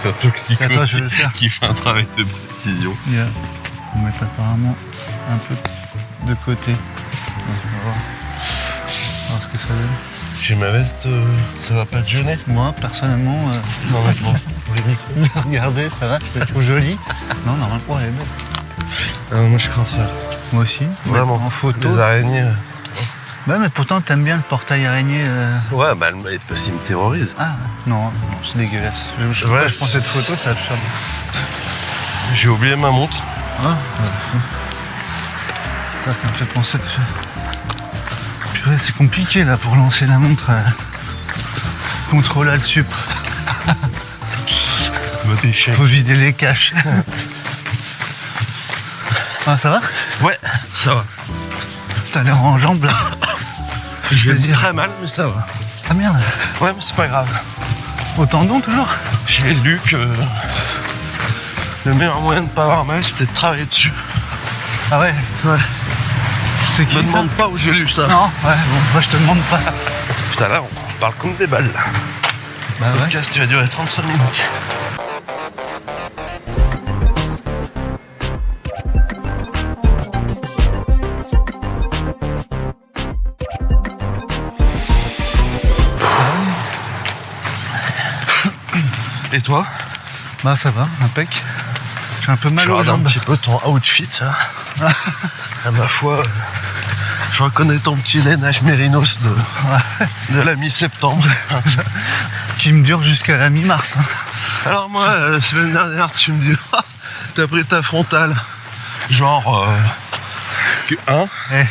C'est un toxico Attends, je vais le faire. qui fait un travail de précision. Yeah. On va mettre apparemment un peu de côté. On va voir ce que ça donne. J'ai ma veste, ça va pas te gêner? Moi, personnellement, Non, mais bon, pour les micros. regardez, ça va, je la trouve jolie. Non, normalement, elle est belle. Ah, moi je crains ça. Moi aussi. Vraiment. En photo. Les araignées. Bah, mais pourtant, t'aimes bien le portail araignée. Ouais, bah elle me terrorise. Ah, non, c'est dégueulasse. Je prends cette photo, ça va te faire. J'ai oublié ma montre. Ah, ça me fait penser que purée, c'est compliqué là pour lancer la montre. Contrôle Alt Sup. Mode échec. Faut vider les caches. Ah, ça va? Ouais, ça va. T'as l'air en jambes là. J'ai plaisir. très mal, mais ça va. Ah merde. Ouais, mais c'est pas grave. Au tendon toujours? J'ai lu que le meilleur moyen de pas avoir mal, c'était de travailler dessus. Ah ouais. Ouais. C'est qui? Me demande pas où j'ai lu ça. Non, ouais, bon, moi je te demande pas. Putain, là, on parle comme des balles. Là. Bah Le ouais. podcast, tu vas durer 35 minutes. Et toi? Bah ça va, impec. J'ai un peu mal Je aux regarde un jambes. petit peu ton outfit, là. À ma foi, je reconnais ton petit lainage mérinos de la mi-septembre. Qui me dure jusqu'à la mi-mars. Hein. Alors moi, la semaine dernière, tu me dis, ah, t'as pris ta frontale. Genre, hein? Eh,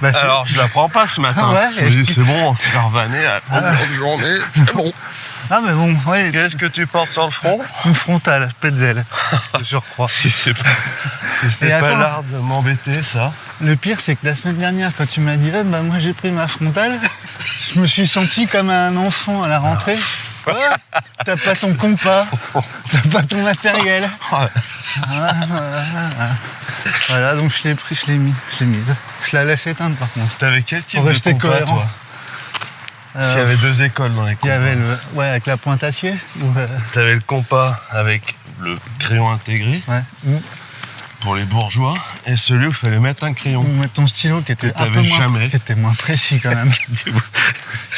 bah, c'est- Alors, je la prends pas ce matin. Ouais, je me dis, c'est bon, on se fait vanner à la longueur de journée, c'est bon. Ah mais bon, ouais, Qu'est-ce que tu portes sur le front? une frontale, Petzel, de surcroît. C'est pas, c'est Et pas attends. l'art de m'embêter, ça. Le pire, c'est que la semaine dernière, quand tu m'as dit, ah, bah moi j'ai pris ma frontale, je me suis senti comme un enfant à la rentrée. Ah, t'as pas ton compas, t'as pas ton matériel. Voilà, donc je l'ai pris, je l'ai mise. Je la laisse éteindre par contre. T'avais quel type Pour de rester compas, cohérent. toi? S'il y avait deux écoles dans les Il y compas. avait le, ouais, avec la pointe acier. Ou, T'avais le compas avec le crayon intégré ouais. Ou pour les bourgeois et celui où il fallait mettre un crayon. mettre ton stylo qui était Que un peu t'avais moins, jamais. qui était moins précis quand même.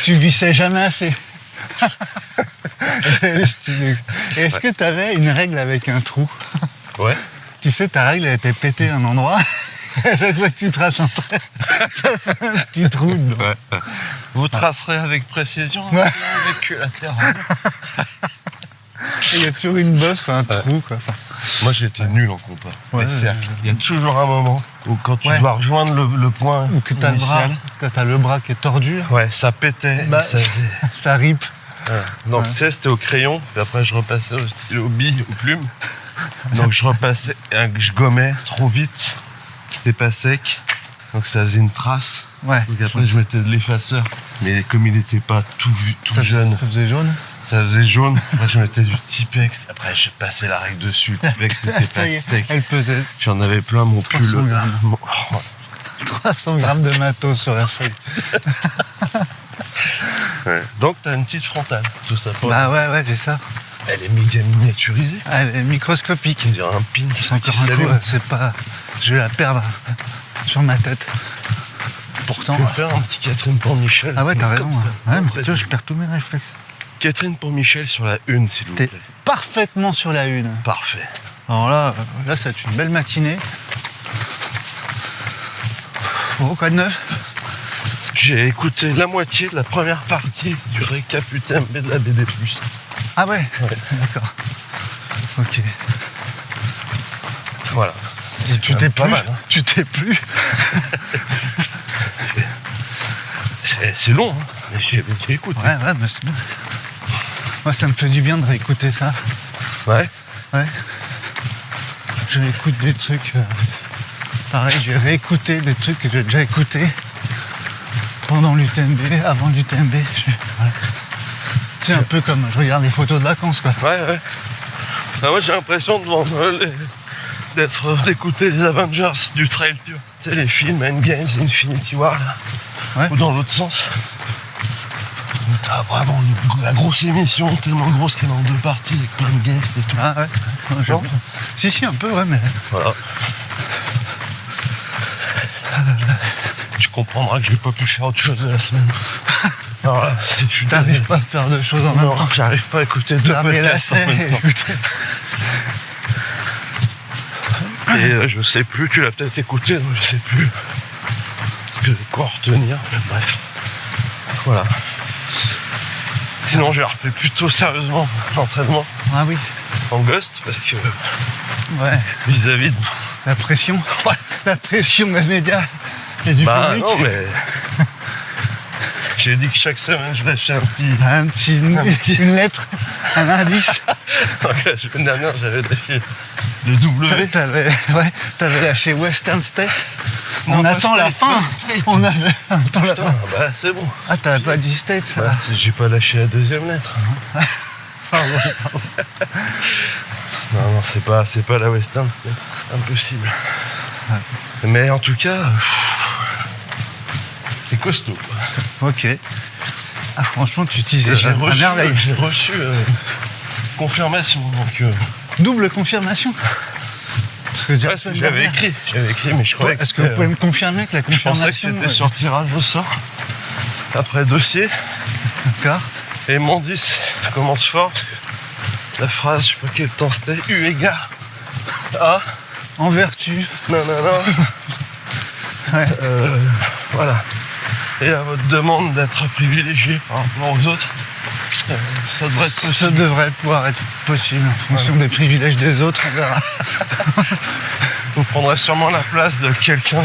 Tu vissais jamais assez. Le stylo. Et est-ce que tu avais une règle avec un trou? Ouais. Tu sais, ta règle elle était pétée à un endroit. À chaque fois que tu traces un trait, ça fait un petit trou dedans. Ouais. Vous tracerez avec précision Ouais. avec latéral. Et il y a toujours une bosse, quoi, un trou. Quoi. Enfin, Moi j'étais nul en compas. Ouais, les cercles. Il y a toujours un moment où quand tu Ouais. dois rejoindre le point ou que tu as le bras, initial, quand tu as le bras qui est tordu, ouais, ça pétait. Bah, ça faisait... ça rip. Ouais. Donc Ouais. tu sais, c'était au crayon, puis après je repassais au stylo bille, aux plumes. Donc je repassais, et je gommais trop vite, c'était pas sec, donc ça faisait une trace. Ouais. Donc après je mettais de l'effaceur, mais comme il n'était pas tout jeune, Ça faisait jaune. ça faisait jaune. Après je mettais du Tipex, après j'ai passé la règle dessus, le Tipex n'était Ça y pas est, sec. elle pesait J'en avais plein mon 300 pull. grammes. Oh, 300 grammes de matos sur la feuille. ouais. Donc t'as une petite frontale, tout ça. Bah ouais, j'ai ça. Elle est méga miniaturisée. Elle est microscopique. On dirait un pin. C'est encore un coup, c'est pas... Je vais la perdre sur ma tête. Pourtant... Je vais faire un petit Catherine pour Michel. Ah ouais, t'as raison. Comme ça. Ouais, mais tu vois, je perds tous mes réflexes. Catherine pour Michel sur la une, s'il vous T'es plaît. parfaitement sur la une. Parfait. Alors là, ça va être une belle matinée. Bon, quoi de neuf? J'ai écouté la moitié de la première partie du récap UTMB de la BD+. Ah ouais, Ouais. d'accord. Ok. Voilà. Et tu t'es pas plus mal, hein. Tu t'es plus C'est long, hein, mais j'ai écouté. Ouais, mais c'est bien. Moi, ça me fait du bien de réécouter ça. Ouais. Ouais. Je réécoute des trucs... pareil, j'ai réécouté des trucs que j'ai déjà écoutés pendant l'UTMB, avant l'UTMB. Voilà. C'est un peu comme je regarde les photos de vacances, quoi. Ouais. Ah, moi j'ai l'impression d'écouter les Avengers du trail, tu vois. Tu sais, les films Endgame, Infinity War, là. Ouais. Ou dans l'autre sens. t'as vraiment la grosse émission, tellement grosse qu'elle est en 2 parties, avec plein de guests et tout. Ah ouais. Non. Si, un peu, ouais, mais. Voilà. Tu comprendras que j'ai pas pu faire autre chose de la semaine. Alors là, je T'arrives pas à faire deux choses en même Non, temps. j'arrive pas à écouter 2 Fermer la podcasts en même scène, temps. écoutez. Et je sais plus, tu l'as peut-être écouté, donc je sais plus quoi retenir. Mais bref, voilà. Sinon, j'ai repris plutôt sérieusement l'entraînement Ah oui, en ghost parce que ouais. vis-à-vis de. La pression. Ouais. La pression des médias et du Bah public. non, mais. J'ai dit que chaque semaine je lâchais un petit. Une lettre, un indice. Donc, la semaine dernière, j'avais lâché le W. T'avais lâché Western State. Non, On pas attend la State, fin. pas State. On attend la Putain, fin. bah c'est bon. Ah, t'avais pas dit State, ça Bah, j'ai pas lâché la 2e lettre. Pardon. Non, c'est pas la Western, c'est impossible. Mais en tout cas, c'est costaud. Quoi. Ok. Ah, franchement, tu utilises J'ai à reçu, merveille. confirmation. Donc, Double confirmation. Parce que déjà, j'avais écrit, mais je croyais que Est-ce que vous pouvez me confirmer que la je pensais que confirmation... c'était sur tirage au sort. Après dossier, D'accord. et mon 10 commence fort. Parce que la phrase, je sais pas quel temps c'était, eu égard à. En vertu. Non. Ouais. Voilà. Et à votre demande d'être privilégié par rapport aux autres, ça devrait être Ça possible. devrait pouvoir être possible en fonction des privilèges des autres, on verra. Vous prendrez sûrement la place de quelqu'un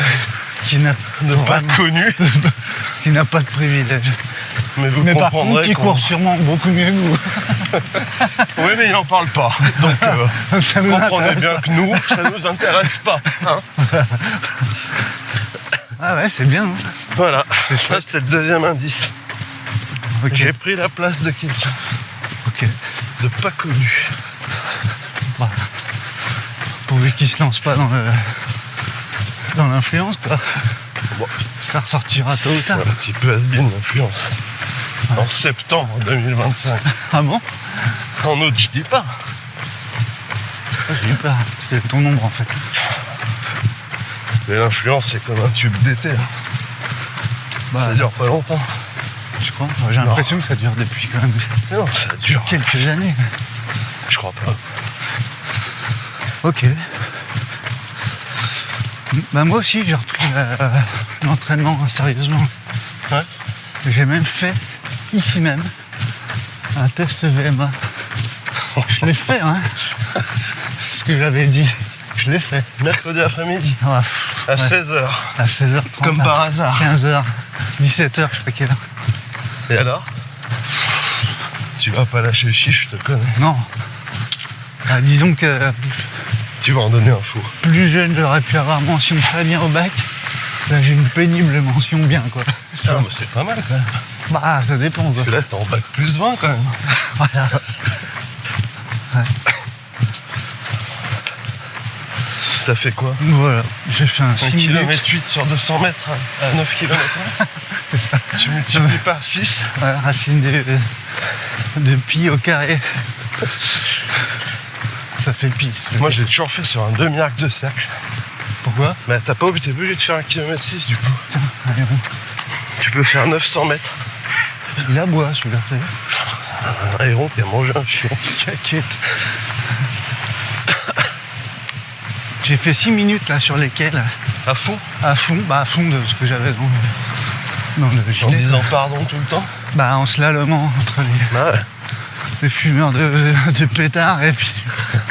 Qui n'a de pas vraiment- connu, qui n'a pas de privilèges. mais vous Mais par contre, comprendrez qui qu'on- court sûrement beaucoup mieux que vous. Oui, mais il n'en parle pas. Donc, Ça nous comprenez intéresse bien pas. que nous, ça nous intéresse pas. Hein. Ah ouais, c'est bien. Hein. Voilà. C'est Ça, chouette. c'est le 2e indice. Ok. J'ai pris la place de quelqu'un Ok. de pas connu. Voilà. Pourvu qu'il se lance pas dans l'influence, quoi. Bon, Ça ressortira tôt ou c'est tard. un petit peu has-been l'influence. En septembre 2025. Ah bon? En août, je dis pas. J'ai eu peur. C'est ton ombre en fait. Mais l'influence, c'est comme un tube d'éther. Bah, Ça dure pas longtemps. je crois. J'ai l'impression que ça dure depuis quand même Mais non, ça dure. quelques années. Je crois pas. Ok. Bah moi aussi j'ai repris l'entraînement sérieusement. Ouais. J'ai même fait ici même un test VMA. Je l'ai fait, hein. Ce que j'avais dit, je l'ai fait. Mercredi après-midi, Ah, à ouais. 16h. À 16h30. Comme par hasard. 15h, 17h, je sais pas quelle heure. Et alors? Tu vas pas lâcher le chiffre, je te connais. Non. Ah, disons que Tu vas en donner un four. plus jeune, j'aurais pu avoir mention très bien au bac. Là, j'ai une pénible mention bien, quoi. Ah, mais c'est pas mal quand même. Bah, ça dépend, quoi. Parce que là, t'es en bac plus 20 quand même. Voilà. T'as fait quoi? Voilà. J'ai fait un 1 6 minutes. km 8 sur 200 mètres à 9 km. Tu multiplies par 6. Ouais, racine de pi au carré. Ça fait pi. Moi, je l'ai toujours fait sur un demi-arc de cercle. Pourquoi? Mais t'es pas obligé de faire 1 km 6 du coup. Allez, bon. Tu peux faire 900 mètres. Il aboie, celui-là, t'as vu? Un héron qui a mangé un chion. Caquette. J'ai fait 6 minutes là sur lesquelles, À fond. à fond de ce que j'avais dans le En gilet. disant pardon tout le temps. Bah en slalomant entre Ouais. les fumeurs de pétards et puis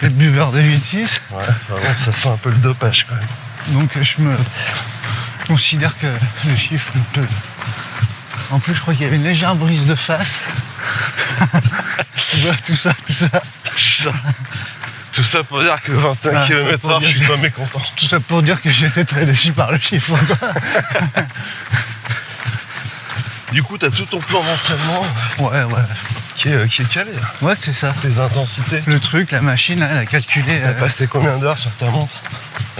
les buveurs de 8-6. Ouais, vraiment, ça sent un peu le dopage quand même. Donc je me considère que le chiffre peut... En plus je crois qu'il y avait une légère brise de face. Tu vois, tout ça. Tout ça pour dire que 21 Ah, km/h, pour je suis dire- pas mécontent. Tout ça pour dire que j'étais très déçu par le chiffre, quoi. Du coup, t'as tout ton plan d'entraînement Ouais. qui est calé. Là. Ouais, c'est ça. Tes intensités. Le truc, la machine, là, elle a calculé... T'as passé combien d'heures sur ta montre?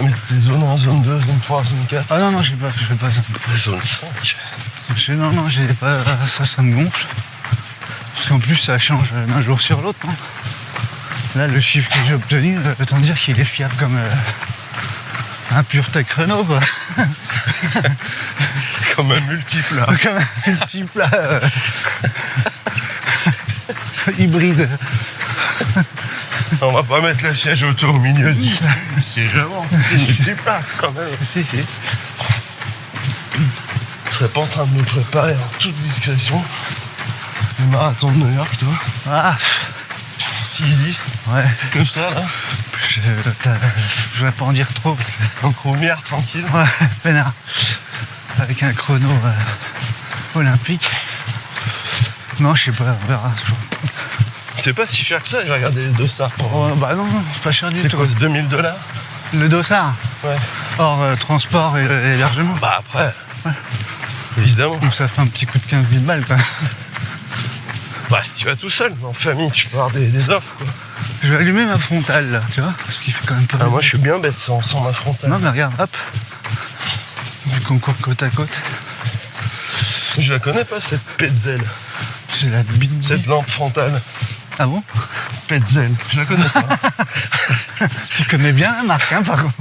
Mettre tes zones 1, zone 2, zone 3, zone 4, Ah non, j'ai pas ça. zone 5. Non, j'ai pas... Ça me gonfle. Parce qu'en plus, ça change d'un jour sur l'autre. Hein. Là, le chiffre que j'ai obtenu, autant dire qu'il est fiable comme un pur tech Renault, quoi. Comme un multiplat. Comme un multiplat hybride. On va pas mettre le siège auto au milieu du siège avant. C'est multiplat quand même. Si, si. Je serais pas en train de me préparer en toute discrétion. Le marathon de New York, toi. Ah, Easy. ouais. Comme ça, là. Je vais pas en dire trop parce que... En chromière, tranquille. Ouais, peinard. Avec un chrono olympique. Non, je sais pas, on verra. C'est pas si cher que ça, j'ai regardé les dossards. Oh, bah non, c'est pas cher du C'est tout. quoi, 2000 $? Le dossard, Ouais. hors transport et hébergement. Bah après, Ouais. évidemment. Donc ça fait un petit coup de 15 000 balles quoi. Bah si tu vas tout seul, en famille, tu peux avoir des offres, quoi. Je vais allumer ma frontale là, tu vois, parce qu'il fait quand même pas Ah, mal. moi je suis bien bête sans ma frontale. Non mais regarde, hop. Du concours côte à côte. Je la connais pas cette Petzel, C'est la bine. cette lampe frontale. Ah bon? Petzel, je la connais pas. Tu connais bien la marque hein par contre.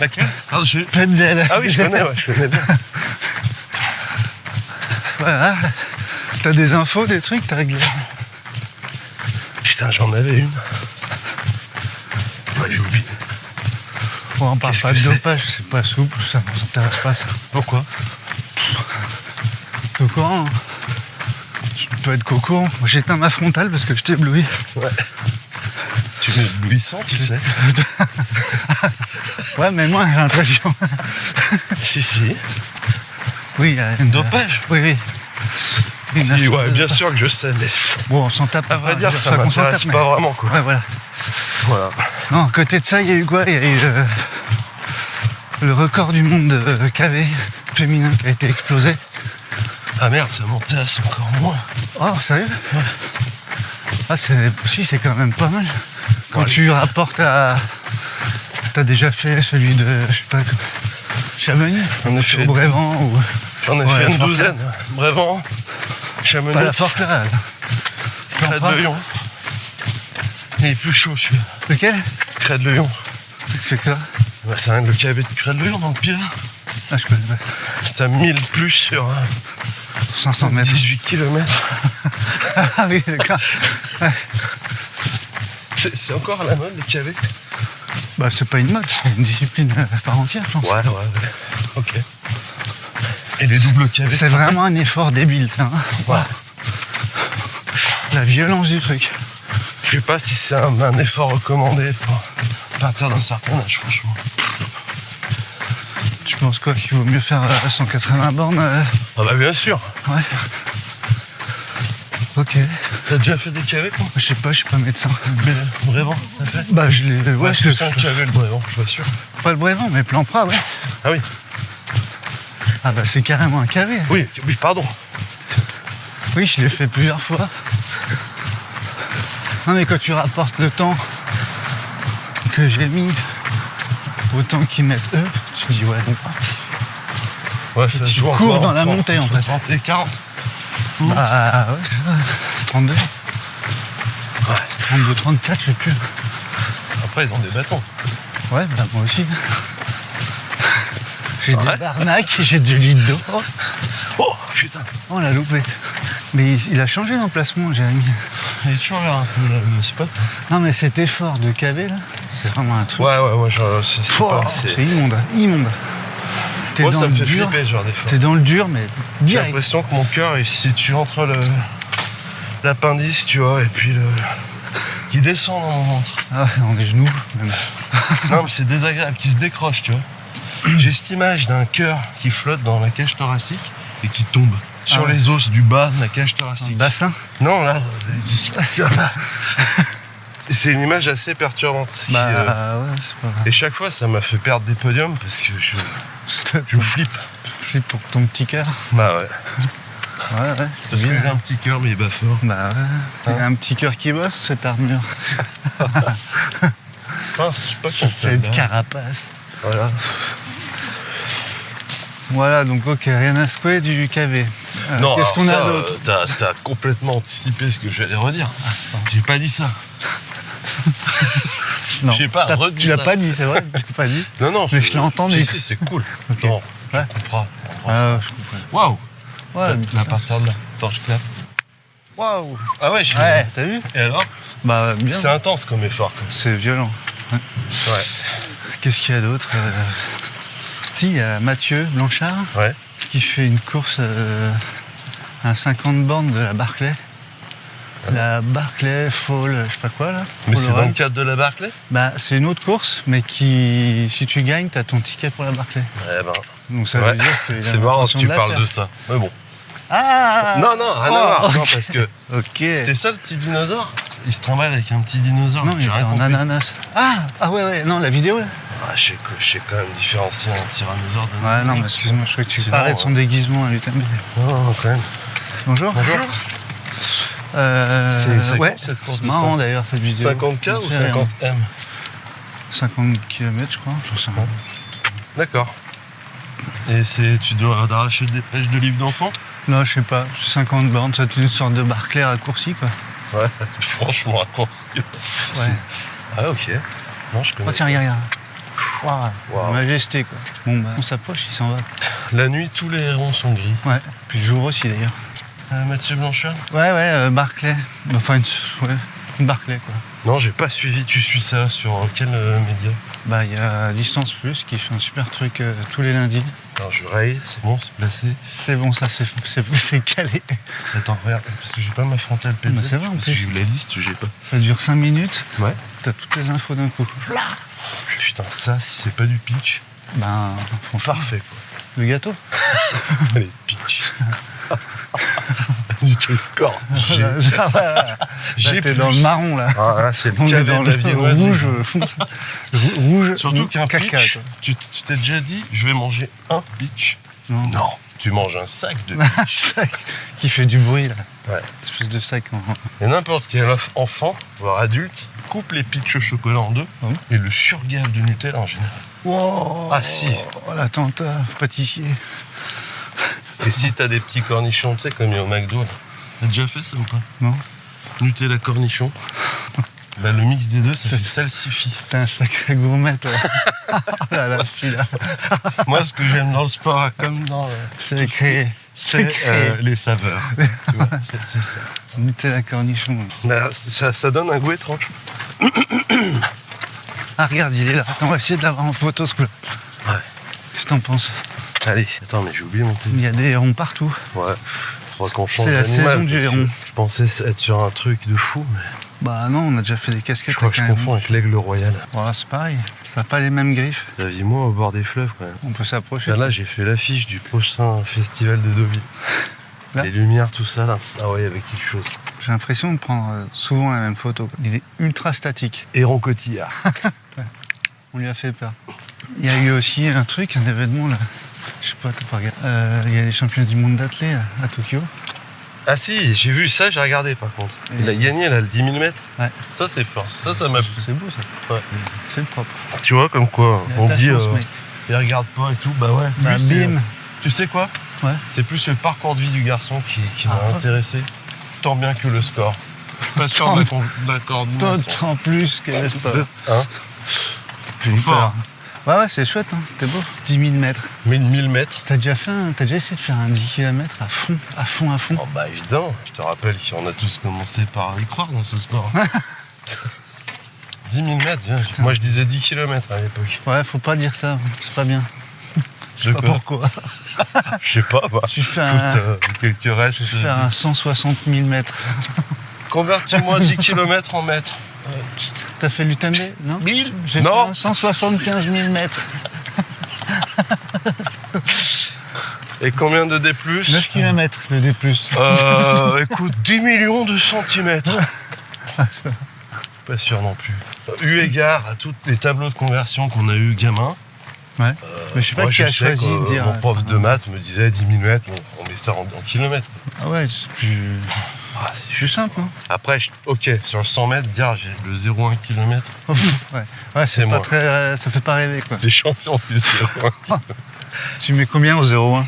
Laquelle? Ah, Petzel. Ah oui, je connais, ouais, je connais bien. Voilà. T'as des infos, des trucs, t'as réglé. Putain, j'en avais une. Ouais, j'ai oublié. Bon, on parle Qu'est-ce pas que de c'est dopage, c'est pas souple, ça m'intéresse pas ça. Pourquoi? T'es au courant hein? Tu peux être qu'au courant. Moi j'éteins ma frontale parce que je t'ai ébloui. Ouais. Tu es éblouissant, tu sais. Ouais, mais moi j'ai l'impression. Si, si. Oui, il y a une... Dopage? Oui, oui. Une Si, affaire ouais, de- bien sûr que je sais, mais Bon, on s'en tape. à vrai dire, Je ça veux pas qu'on s'en m'intéresse tape, pas mais- vraiment, quoi. Ouais, voilà. Voilà. Non, à côté de ça, il y a eu quoi? Il y a eu le record du monde de KV féminin qui a été explosé. Ah merde, ça m'intéresse encore moins. Oh, sérieux? Ah, c'est quand même pas mal. Quand Ouais. tu rapportes à... T'as déjà fait celui de, je sais pas, Chamonix, J'en ai fait, au Brévent ou... j'en ai Ouais, fait la une Forcade. douzaine. Brévent, Chamonix, Pas la Forcade. Crête de Lion. Il est plus chaud celui-là. Lequel? Crête de Lion. C'est que ça? Bah, c'est rien, le KV de Crête de Lion dans le pied. Ah, je connais pas. T'as 1000 plus sur 500 mètres. 18 km. Ah oui, d'accord. C'est encore à la mode les KV? Bah, c'est pas une mode, c'est une discipline à part entière, je pense. Ouais. Ok. Et les doubles KV? C'est vraiment un effort débile, ça. Hein. Ouais. La violence du truc. Je sais pas si c'est un effort recommandé pour partir d'un certain âge, franchement. Tu penses quoi, qu'il vaut mieux faire 180 bornes Ah bah bien sûr. Ouais. Ok. T'as déjà fait des KV, quoi? Je sais pas, je suis pas médecin. Mais Brévent, t'as fait? Bah, je l'ai. Ouais, Est-ce que c'est un KV le Brévent, je suis pas sûr. Pas le Brévent, mais plan Pras, ouais. Ah oui. Ah bah, c'est carrément un KV. Oui, pardon. Oui, je l'ai fait plusieurs fois. Non, mais quand tu rapportes le temps que j'ai mis au temps qu'ils mettent eux, tu te dis, ouais, bon. Ouais, ça se Tu joue cours encore dans la entre- montée, en entre fait. 30 et 40. Bah, ouais, 32. Ouais. 32, 34, je sais plus. Après, ils ont des bâtons. Ouais, bah, moi aussi. J'ai Ouais. des barnaques, j'ai du litre d'eau. Oh, Oh putain. on l'a loupé. Mais il a changé d'emplacement, Jérémy. Il est toujours là un peu le spot. Non, mais cet effort de KV, là, c'est vraiment un truc. Ouais, c'est Oh, pas. c'est immonde, immonde. T'es Moi, dans ça le me fait dur, flipper ce genre d'effort. t'es dans le dur, mais J'ai direct. l'impression que mon cœur il se situe entre l'appendice, tu vois, et puis qui descend dans mon ventre. Ah ouais, dans les genoux. Même. Non, mais c'est désagréable, qui se décroche, tu vois. J'ai cette image d'un cœur qui flotte dans la cage thoracique et qui tombe sur Ah ouais. les os du bas de la cage Dans le thoracique. bassin. Non, là, c'est une image assez perturbante. Bah Qui, ouais, c'est pas et chaque fois, ça m'a fait perdre des podiums parce que je flippe. Je suis pour ton petit cœur. Bah ouais. Ouais, ouais. c'est Parce que bien. j'ai un petit cœur, mais il bat fort. Bah ouais. Il y a un petit cœur qui bosse, cette armure. Enfin, je sais pas comment ça Cette va. carapace. Voilà. Voilà, donc ok, rien à secouer du KV. Non, Qu'est-ce alors qu'on a ça, d'autre? T'as complètement anticipé ce que j'allais redire. J'ai pas dit ça. Non, j'ai pas redit tu l'as ça. pas dit, c'est vrai, tu l'as pas dit. Non, Mais je l'ai entendu. Si, c'est cool. Ok. Non, Ouais. tu comprends. Ah, je comprends. Waouh. Ouais, À partir de là. Attends, je clappe. waouh. Ah ouais, j'ai. Ouais, t'as vu? Et alors? Bah bien. C'est intense comme effort. C'est violent. Ouais. Ouais. Qu'est-ce qu'il y a d'autre? Si, il y a Mathieu Blanchard Ouais. qui fait une course à 50 bornes de la Barclay. La Barclay Fall, je sais pas quoi là. Mais Fall c'est dans Run. le cadre de la Barclay? Bah, c'est une autre course, mais qui, si tu gagnes, t'as ton ticket pour la Barclay. Ouais, ben. Donc ça Ouais. veut dire qu'il a C'est marrant que l'intention tu de la parles faire. de ça. Mais bon. Ah Non, rien à voir. Non, parce que Ok. c'était ça le petit dinosaure? Il se trimballe avec un petit dinosaure. Non, il j'ai était rien en compris. ananas. Ah ouais, non, la vidéo là. Ah, je sais quand même différencier un tyrannosaure d'un Ouais, non, mais ananas. excuse-moi, je crois que tu Sinon, parlais de son déguisement à l'UTMB. Non, quand même. Bonjour. Bonjour. C'est ouais. quand cette course de Marrant d'ailleurs cette vidéo. 50K ou J'en sais rien. 50M? 50 km je crois, j'en sais rien. D'accord. Et tu dois arracher des pêches de livres d'enfants? Non, je sais pas, 50 bornes, c'est une sorte de Barclay raccourci quoi. Ouais, franchement, raccourci. Ouais. Ah, ok. Non, je connais. Oh tiens, regarde. Waouh, Waouh. majesté quoi. Bon bah on s'approche, il s'en va. La nuit, tous les hérons sont gris. Ouais, puis le jour aussi d'ailleurs. Mathieu Blanchard? Ouais, Barclay. Enfin une Barclay quoi. Non, j'ai pas suivi. Tu suis ça sur quel média? Bah il y a Distance Plus qui fait un super truc tous les lundis. Alors, je raye, c'est bon, c'est placé. C'est bon ça, c'est calé. Attends, regarde, parce que j'ai pas ma frontale PT. Bah, c'est vrai, en parce plus. que j'ai eu la liste, j'ai pas. Ça dure 5 minutes, Ouais. t'as toutes les infos d'un coup. Putain, ça, si c'est pas du pitch, Ben, franchement, parfait quoi. le gâteau. Allez, pitch. Du quel score? Ah, voilà. J'ai Là, t'es plus. dans le marron là. Ah, là, c'est le On est cadet dans de la le viennoise. rouge, rouge. Surtout qu'un caca, pitch, quoi. tu t'es déjà dit, je vais manger un pitch. Non. Non, tu manges un sac de pitch. Qui fait du bruit là. Ouais. Espèce de sac en. Et n'importe quel enfant, voire adulte, coupe les pitchs au chocolat en deux Ah bon et le surgave de Nutella en général. Wow. Ah, si. Oh l'attentat, pâtissier. Et si t'as des petits cornichons, tu sais, comme il y a au McDo, là. T'as déjà fait ça ou pas? Non. Nutella cornichon. Bah, le mix des deux, ça fait salsifie. T'es un sacré gourmet toi. Oh là là, celui-là. Moi, ce que j'aime dans le sport, comme dans C'est créé. c'est créé. les saveurs. Tu vois, c'est ça. Nutella cornichon. Là, ça donne un goût étrange. Ah regarde, il est là. Attends, on va essayer de l'avoir en photo ce coup-là. Ouais. Qu'est-ce que t'en penses? Allez, attends, mais j'ai oublié mon téléphone. Il y a des hérons partout. Ouais. Faudra qu'on change C'est la d'animal. saison du parce que héron. Je pensais être sur un truc de fou, mais Bah non, on a déjà fait des je casquettes. crois que je avec un confonds avec l'aigle royal. héron. Ouais, c'est pareil. Ça n'a pas les mêmes griffes. T'as vu moi au bord des fleuves quand même. On peut s'approcher. Là, j'ai fait l'affiche du prochain festival de Deauville. Là Les lumières, tout ça là. Ah ouais, il y avait quelque chose. J'ai l'impression de prendre souvent la même photo. Il est ultra statique. Héron Cotillard. On lui a fait peur. Il y a eu aussi un truc, un événement là. Je sais pas, t'as pas regardé. Il y a les championnats du monde d'athlé à Tokyo. Ah si, j'ai vu ça, j'ai regardé par contre. Et- Il a gagné là, le 10 000 mètres. Ouais. Ça c'est fort. Ça m'a plu. C'est beau ça. Ouais. C'est le propre. Tu vois, comme quoi, Il a on de la dit, chance, mec. il regarde pas et tout. Bah ouais. Bah lui, c'est- bim. Tu sais quoi? Ouais. C'est plus le parcours de vie du garçon qui m'a Ah. intéressé, tant bien que le score. Je suis pas sûr de la coordination. D'autant plus que n'est-ce pas. Hein? J'ai eu Fort. peur. Ouais, c'est chouette, hein. C'était beau. 10 000 mètres. 1000 mètres. T'as déjà essayé de faire un 10 km à fond. Oh bah évidemment, je te rappelle qu'on a tous commencé par y croire dans ce sport. 10 000 mètres, viens. Moi je disais 10 km à l'époque. Ouais, faut pas dire ça, c'est pas bien. Je sais De pas quoi? pourquoi. Je sais pas, bah. Tu fais Écoute, quelques restes. je vais faire un 160 000 mètres. Convertis-moi 10 km en mètres. T'as fait l'UTMB, non? 1000? J'ai fait Non. un 175 000 mètres. Et combien de D+? 9 km le D+. Écoute, 10 millions de centimètres. Pas sûr non plus. Eu égard à tous les tableaux de conversion qu'on a eu gamin, Ouais. Mais je sais pas moi, qui a je sais choisi que, de dire. mon prof de maths me disait 10 000 mètres, on met ça en kilomètres. Ah ouais, c'est plus simple, non? Après, ok, sur le 100 mètres, dire j'ai le 0,1 km, Ouais, C'est c'est moi. pas très. Ça fait pas rêver quoi. t'es champion du 0,1 km. Tu mets combien au 0-1?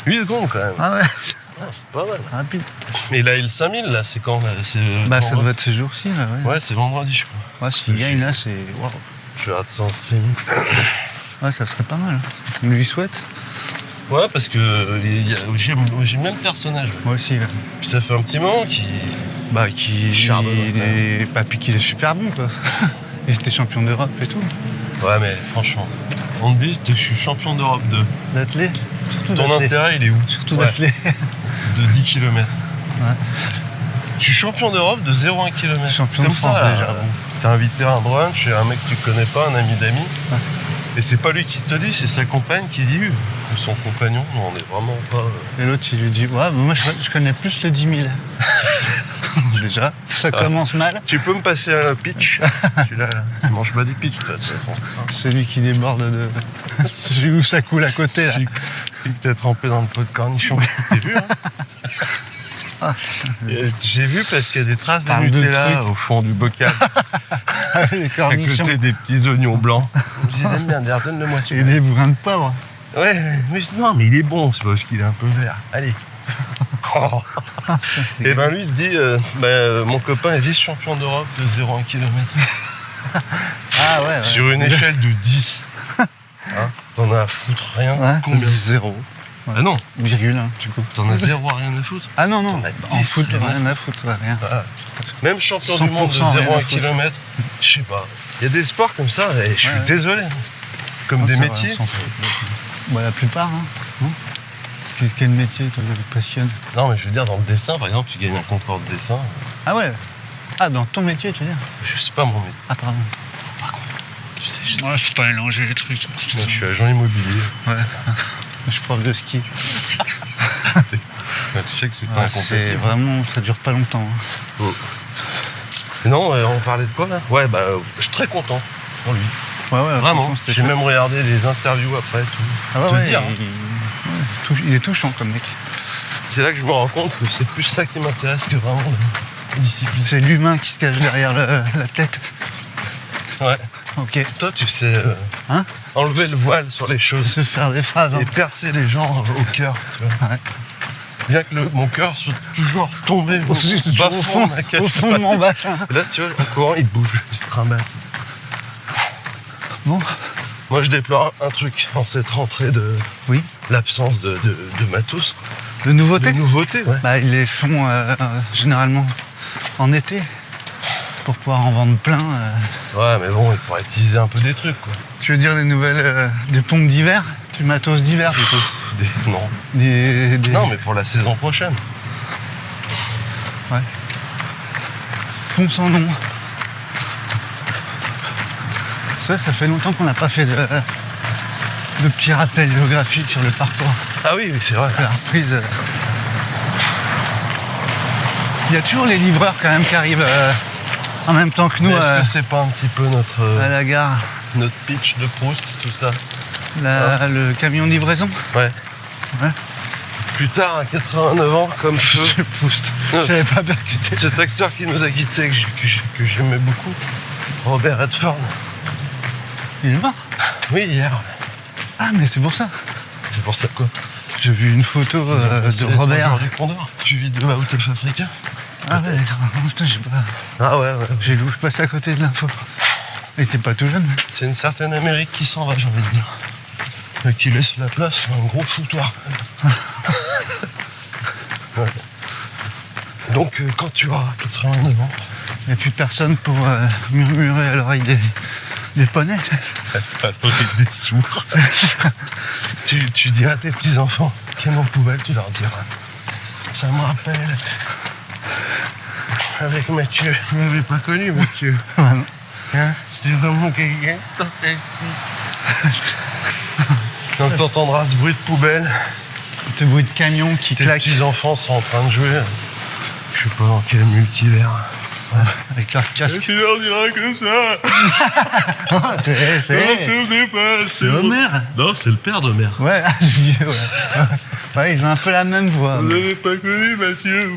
8 secondes quand même. Ah ouais, Ah, c'est pas mal. rapide. Mais il a eu le 5000 là, c'est quand là? C'est Bah ça vendredi. doit être ce jour-ci là, ouais. Ouais, c'est vendredi je crois. Ouais, s'il gagne là, c'est... Waouh. Je vais rater ça en streaming. Ouais, ça serait pas mal. On lui souhaite. Ouais, parce que j'aime bien le personnage. Moi aussi. Là. Puis ça fait un petit moment Bah, qui... Charbonne, il est... Bah, puis qu'il est super bon, quoi. Il était champion d'Europe et tout. Ouais, mais franchement, on te dit que je suis champion d'Europe D'athlé. Surtout Ton d'athlé. intérêt, il est où? Surtout Ouais, d'athlé. de 10 km. Ouais. Je suis champion d'Europe de 0,1 km. Champion de Comme France ça, déjà. là, Bon. t'es invité à un brunch chez un mec que tu connais pas, un ami d'amis. Ouais. Et c'est pas lui qui te dit, c'est sa compagne qui dit, ou son compagnon, on est vraiment pas... Et l'autre, il lui dit, ouais, bah, moi je connais plus le 10 000. Déjà, ça commence mal. Tu peux me passer un pitch? Celui-là, là. Tu manges pas des pitchs, toi, de toute façon. Celui qui déborde de... Celui où ça coule à côté, là. Celui que t'as trempé dans le pot de cornichon. T'as vu, hein? Ah, Et j'ai vu parce qu'il y a des traces de Parle de Nutella trucs. au fond du bocal, les à cornichons. côté des petits oignons blancs. Je dis, j'aime bien, d'ailleurs, donne-le-moi Et celui-là. des brins de poivre. Ouais, mais non, mais il est bon, c'est parce qu'il est un peu vert. Allez. Oh. Et ben lui, il te dit, mon copain est vice-champion d'Europe de 0,1 km. Ah ouais, ouais. Sur une échelle de 10. Hein, t'en as à foutre rien. Ouais, Combien? 0. Ah non, Virgule, hein, du coup. t'en as 0 à rien à foutre. Ah non, non. T'en as En 10, foot, rien à rien à foutre, ouais, rien. Ah. Même champion du monde de 100% rien à 0,1 foutre. km, je sais pas. Il y a des sports comme ça et je suis Ouais. désolé. Comme Non, des c'est vrai, métiers. on s'en fout. Bah, la plupart, hein. Non. Quel métier, toi, qui te passionne? Non, mais je veux dire, dans le dessin, par exemple, tu gagnes un concours de dessin. Ah ouais. Ah, dans ton métier, tu veux dire? Je sais pas mon métier. Ah, pardon. Tu sais, je sais. Moi, je peux pas mélanger les trucs. Moi, je suis agent immobilier. Ouais. Je suis prof de ski. Tu sais que c'est pas Ouais, incompatible. c'est vraiment, ça dure pas longtemps. hein. Et non, on parlait de quoi là? Ouais, bah, je suis très content pour lui. Ouais, ouais, Vraiment. franchement, c'était J'ai chouette. même regardé les interviews après. Tout. Ah ouais, te ouais, dire. il est touchant comme mec. C'est là que je me rends compte que c'est plus ça qui m'intéresse que vraiment la discipline. C'est l'humain qui se cache derrière l'athlète. Ouais. Ok. Toi, tu sais Hein enlever le voile sur les choses Se faire des phrases. hein. et percer les gens au cœur. Tu vois. Ouais. Bien que mon cœur soit toujours tombé au bas Au fond fond, de ma cage au fond de mon bassin. Et là, tu vois, en courant, il bouge, il se trimballe. Bon, Moi, je déplore un truc en cette rentrée de oui. l'absence de matos, quoi. De nouveautés De nouveautés, ouais. Bah, ils les font généralement en été pour pouvoir en vendre plein. Ouais, mais bon, il faudrait teaser un peu des trucs, quoi. Tu veux dire des nouvelles, des pompes d'hiver, du matos d'hiver du coup. Non. Des... Non, mais pour la saison prochaine. Ouais. Pompes sans nom. Ça fait longtemps qu'on n'a pas fait de petits rappels géographiques sur le parcours. Ah oui, c'est vrai. La reprise. Il y a toujours les livreurs quand même qui arrivent en même temps que nous Mais est-ce que c'est pas un petit peu notre, à la gare. notre pitch de Proust, tout ça? Le camion de livraison. Ouais. Ouais. Plus tard, à 89 ans, comme feu, Je pouste. J'avais pas percuté. cet acteur qui nous a quittés, que j'aimais beaucoup, Robert Redford. Il est mort. Oui, hier. Ah mais c'est pour ça. C'est pour ça quoi. J'ai vu une photo de Robert. du Condor. Tu vis de Out of Africa? Ah ouais, putain, j'ai pas. Ah ouais, ouais. J'ai loué, je passe à côté de l'info. Il était pas tout jeune. C'est une certaine Amérique qui s'en va, j'ai envie de dire. Et qui laisse la place à un gros foutoir. Ouais. Donc quand tu auras 89 ans, Il n'y a plus personne pour murmurer à l'oreille des poneys. à l'oreille des sourds, tu diras à tes petits-enfants qui est dans la poubelle, tu leur diras. Ça me rappelle. Avec Mathieu, vous l'avez pas connu Mathieu. Vraiment. Hein? C'est vraiment quelqu'un. Donc t'entendras ce bruit de poubelle. Ce bruit de camion qui Tes claque petits-enfants sont en train de jouer. Je sais pas dans quel multivers. avec leur casque. Tu leur diras comme ça. C'est Homer. Non, c'est le père d'Homer. Ouais, ouais. Ouais, ils ont un peu la même voix. Vous mais- l'avez pas connu, Mathieu.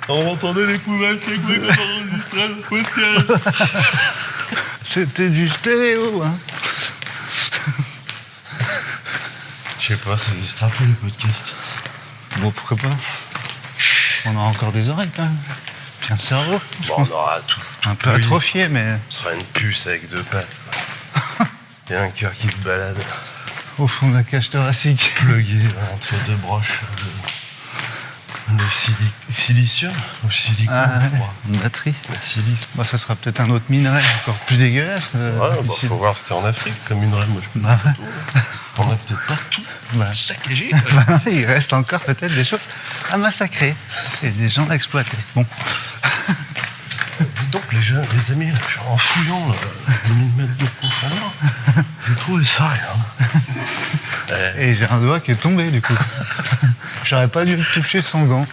On entendait les poubelles chaque fois qu'on enregistrait le podcast. C'était du stéréo, hein. Je sais pas, ça existera plus les podcasts. Bon, pourquoi pas. On aura encore des oreilles quand même. Puis un cerveau. Bon, on aura tout. Un peu Oui. atrophié, mais Ce sera une puce avec 2 pattes. Il y a un cœur qui se balade, au fond de la cage thoracique. plugué entre 2 broches de silicium ou silicone, Ah, je crois. une batterie. La silice. Bah, ça sera peut-être un autre minerai encore plus dégueulasse. Ouais, bah, ici. faut voir ce qu'il y a en Afrique comme minerai. Moi, je peux Bah, pas tout. On a peut-être pas tout bah, saccagé. il reste encore peut-être des choses à massacrer et des gens à exploiter. Bon, Donc les jeunes, les amis, là, en fouillant là, 10 000 mètres de profondeur, j'ai trouvé ça. et j'ai un doigt qui est tombé du coup. J'aurais pas dû le toucher sans gants.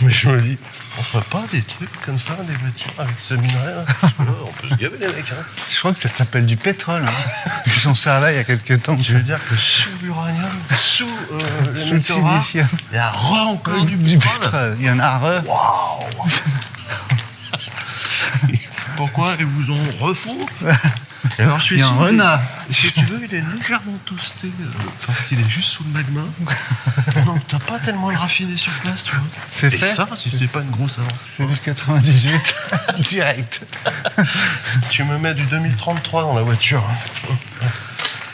Mais je me dis, on ferait pas des trucs comme ça, des voitures avec ce minerai là? Parce que là, on peut se gaver les mecs. Hein. Je crois que ça s'appelle du pétrole. Hein. Ils sont servis il y a quelques temps. Je veux dire que sous l'uranium, sous le Sous le météora, silicium. il y a encore du Du pétrole. pétrole. Il y en a Waouh. Pourquoi ils vous ont refou? Et alors Il y a un renard. Si tu veux, il est légèrement toasté parce qu'il est juste sous le magma. Donc t'as pas tellement le raffiné sur place, tu vois. C'est Et fait. ça, si c'est pas une grosse avance. C'est du 98 direct. Tu me mets du 2033 dans la voiture.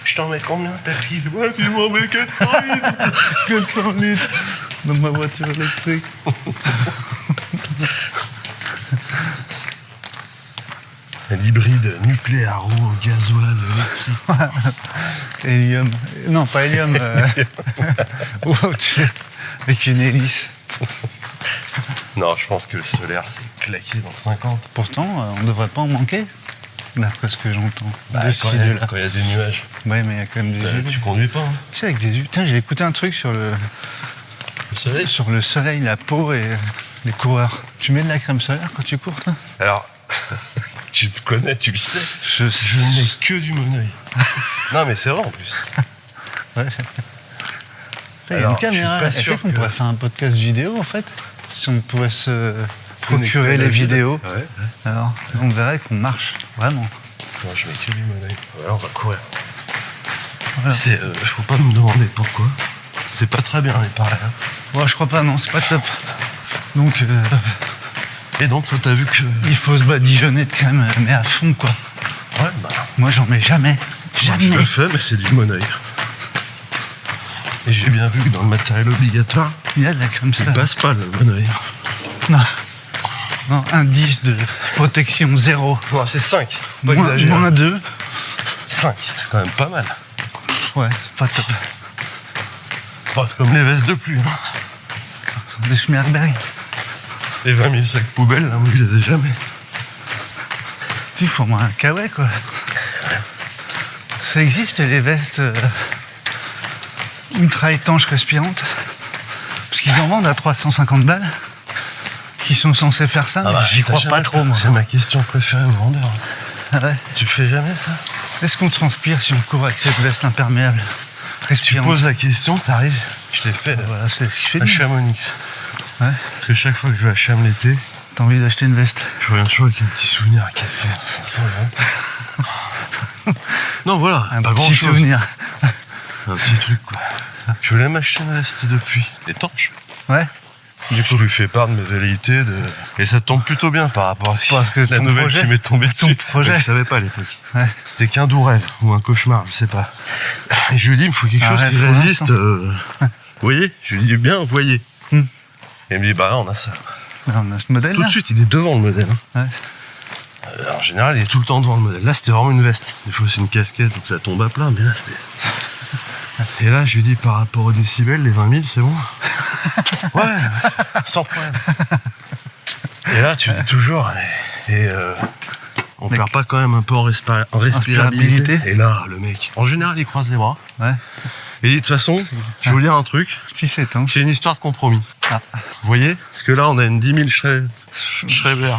Je t'en mets combien ta pile? Ouais, tu m'en mets 400 litres. 400 litres dans ma voiture électrique. L'hybride nucléaire au gasoil électrique. Hélium. Non, pas hélium. Wow, tu sais, avec une hélice. Non, je pense que le solaire c'est claqué dans 50. Pourtant, on devrait pas en manquer, d'après ce que j'entends. De ci, quand de là. il y a des nuages. Ouais, mais il y a quand même des Tu UV. conduis pas, hein. Tu sais, avec des UV. Tiens, j'ai écouté un truc sur le soleil, la peau et les coureurs. Tu mets de la crème solaire quand tu cours, toi? Alors, tu me connais, tu le sais. Je Je n'ai que du moneuil. Non, mais c'est vrai en plus. Ouais. Il y a une Alors, caméra. je suis pas Tu sais sûr qu'on que- pourrait faire un podcast vidéo, en fait, si on pouvait se Connecter procurer la les ville. vidéos. Ouais. Alors, on verrait qu'on marche, vraiment. Non, je mets que du moneuil. Ouais, on va courir. Voilà. Faut pas me demander pourquoi. C'est pas très bien, il paraît. Hein. Ouais, je crois pas, non, c'est pas top. Donc, Et donc, toi, t'as vu que. il faut se badigeonner de crème, mais à fond, quoi. Ouais, bah. Moi, j'en mets jamais. Moi, je le fais, mais c'est du moneuil. Et j'ai bien vu que dans le matériel obligatoire, Il y a de la crème il solaire. passe pas le moneuil. Non. Non, indice de protection 0. Non, c'est 5. Pas exagéré. Moins 2. 5, c'est quand même pas mal. Ouais, pas top. Bon, c'est comme les vestes de pluie. Hein. Des Schmerberg. Les 20 000 sacs poubelles, là, moi, je les ai jamais. Il faut moins un kawaii, quoi. Ça existe, les vestes ultra étanches respirantes. Parce qu'ils en vendent à 350 balles. Qui sont censés faire ça, mais j'y t'as crois jamais pas trop, moi. C'est ma question préférée au vendeur. Ah ouais. Tu fais jamais ça? Est-ce qu'on transpire si on court avec cette veste imperméable Tu respirante? poses la question, t'arrives. Je l'ai fait Voilà, c'est ce que je fais. à Chamonix. Ouais. Parce que chaque fois que je vais à Cham l'été, T'as envie d'acheter une veste? je reviens toujours avec un petit souvenir à 400, 500 euros. Non, voilà, Un pas petit grand chose. souvenir. Un petit truc, quoi. Je voulais m'acheter une veste depuis. Étanche. Ouais. Du coup, je lui fais part de mes velléités. Et ça tombe plutôt bien par rapport à Parce que la ton nouvelle projet- qui m'est tombée ton dessus. projet. Mais je savais pas à l'époque. Ouais. C'était qu'un doux rêve ou un cauchemar, je sais pas. Et je lui ai dit, il me faut quelque Un chose rêve qui pour résiste. l'instant. Vous voyez? Je lui ai dit, bien, voyez. Hmm. Et il me dit, bah on a ça. Alors, on a ce modèle. Tout de suite, il est devant le modèle. Hein. Ouais. En général, il est tout le temps devant le modèle. Là, c'était vraiment une veste. Il faut aussi une casquette, donc ça tombe à plat, mais là, c'était. Et là, je lui dis, par rapport aux décibels, les 20 000, c'est bon? Ouais, sans problème. Et là, tu dis toujours, on Mec. perd pas quand même un peu en respirabilité. Et là, le mec, en général, il croise les bras. Ouais. Et il dit, de toute façon, je vais vous dire un truc, Si c'est temps. c'est une histoire de compromis. Ah. Vous voyez? Parce que là, on a une 10 000 Schreiber.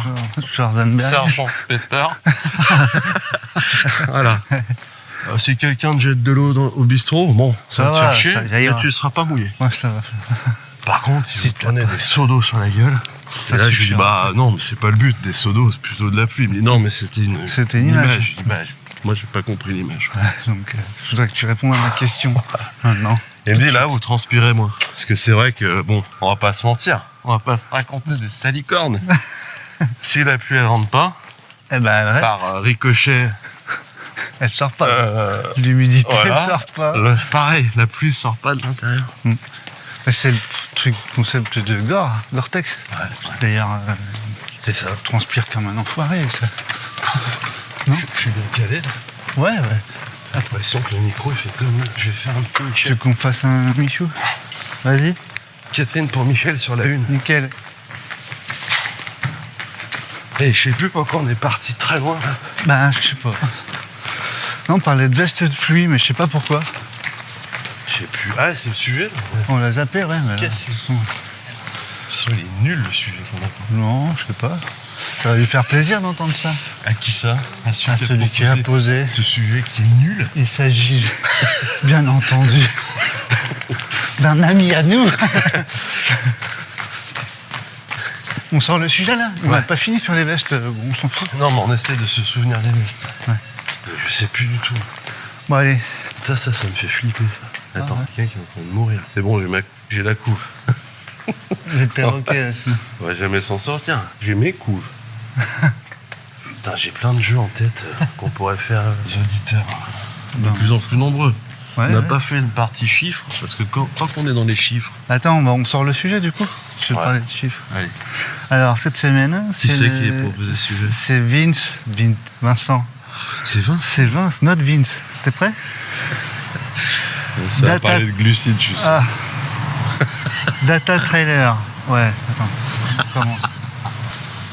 Schwarzenberg. Sergent Pepper. Voilà. Si quelqu'un te jette de l'eau au bistrot, bon, ça Ça va te va, faire chier, ça mais ira. tu ne seras pas mouillé. Ouais, ça va. Par contre, si Si vous t'as prenez des seaux d'eau sur la gueule, Ça et là je lui dis, suffira. bah non, mais c'est pas le but, des seaux d'eau, c'est plutôt de la pluie. Mais non, mais c'était une C'était une image. Je lui dis, bah, Moi, j'ai pas compris l'image. Donc, je voudrais que tu répondes à ma question maintenant. Et me dit là, vous transpirez moins. Parce que c'est vrai que, bon, on va pas se mentir. On va pas se raconter des salicornes. Si la pluie, elle rentre pas, Eh ben, elle reste. par ricochet, Elle sort pas. L'humidité, voilà. elle sort pas. Pareil, la pluie sort pas de l'intérieur. C'est le truc concept de Gore-Tex. Ouais. D'ailleurs, C'est ça. transpire comme un enfoiré avec ça. Non. Je suis bien calé là. Ouais. J'ai l'impression que le micro il fait comme. Je vais faire un petit Tu veux Michel. qu'on fasse un Michou? Vas-y. Catherine pour Michel sur la une. Nickel. Et je sais plus pourquoi on est parti très loin là. Bah, je sais pas. Non, on parlait de veste de pluie, mais je sais pas pourquoi. Je sais plus. Ah, c'est le sujet là. On l'a zappé, ouais. Mais là, Qu'est-ce ce sont- il est nul le sujet qu'on a. Non, je sais pas. Ça va lui faire plaisir d'entendre ça. À qui ça? À À celui qui a posé. ce sujet qui est nul. Il s'agit, bien entendu, d'un ami à nous. On sort le sujet là. On n'a Ouais. pas fini sur les vestes. Bon, on s'en fout. Non, mais on essaie de se souvenir des vestes. Ouais. Mais je sais plus du tout. Bon, allez. Ça me fait flipper ça. Attends, ouais. quelqu'un qui est en train de mourir. C'est bon, j'ai la couve. Les perroquets, là, sinon. On va jamais s'en sortir. J'ai mes couves. Putain, j'ai plein de jeux en tête qu'on pourrait faire les auditeurs. De Ben, plus en plus nombreux. ouais, On n'a ouais. pas fait une partie chiffres, parce que tant qu'on est dans les chiffres. Attends, on sort le sujet du coup. Je vais Ouais. parler de chiffres. Allez. Alors, cette semaine, Qui c'est qui est proposé ce sujet? C'est Vincent. C'est Vince. C'est Vince, not Vince. T'es prêt? Ça va Data- parler de glucides, je suis sûr. Ah. Data trailer. Ouais, attends. On commence.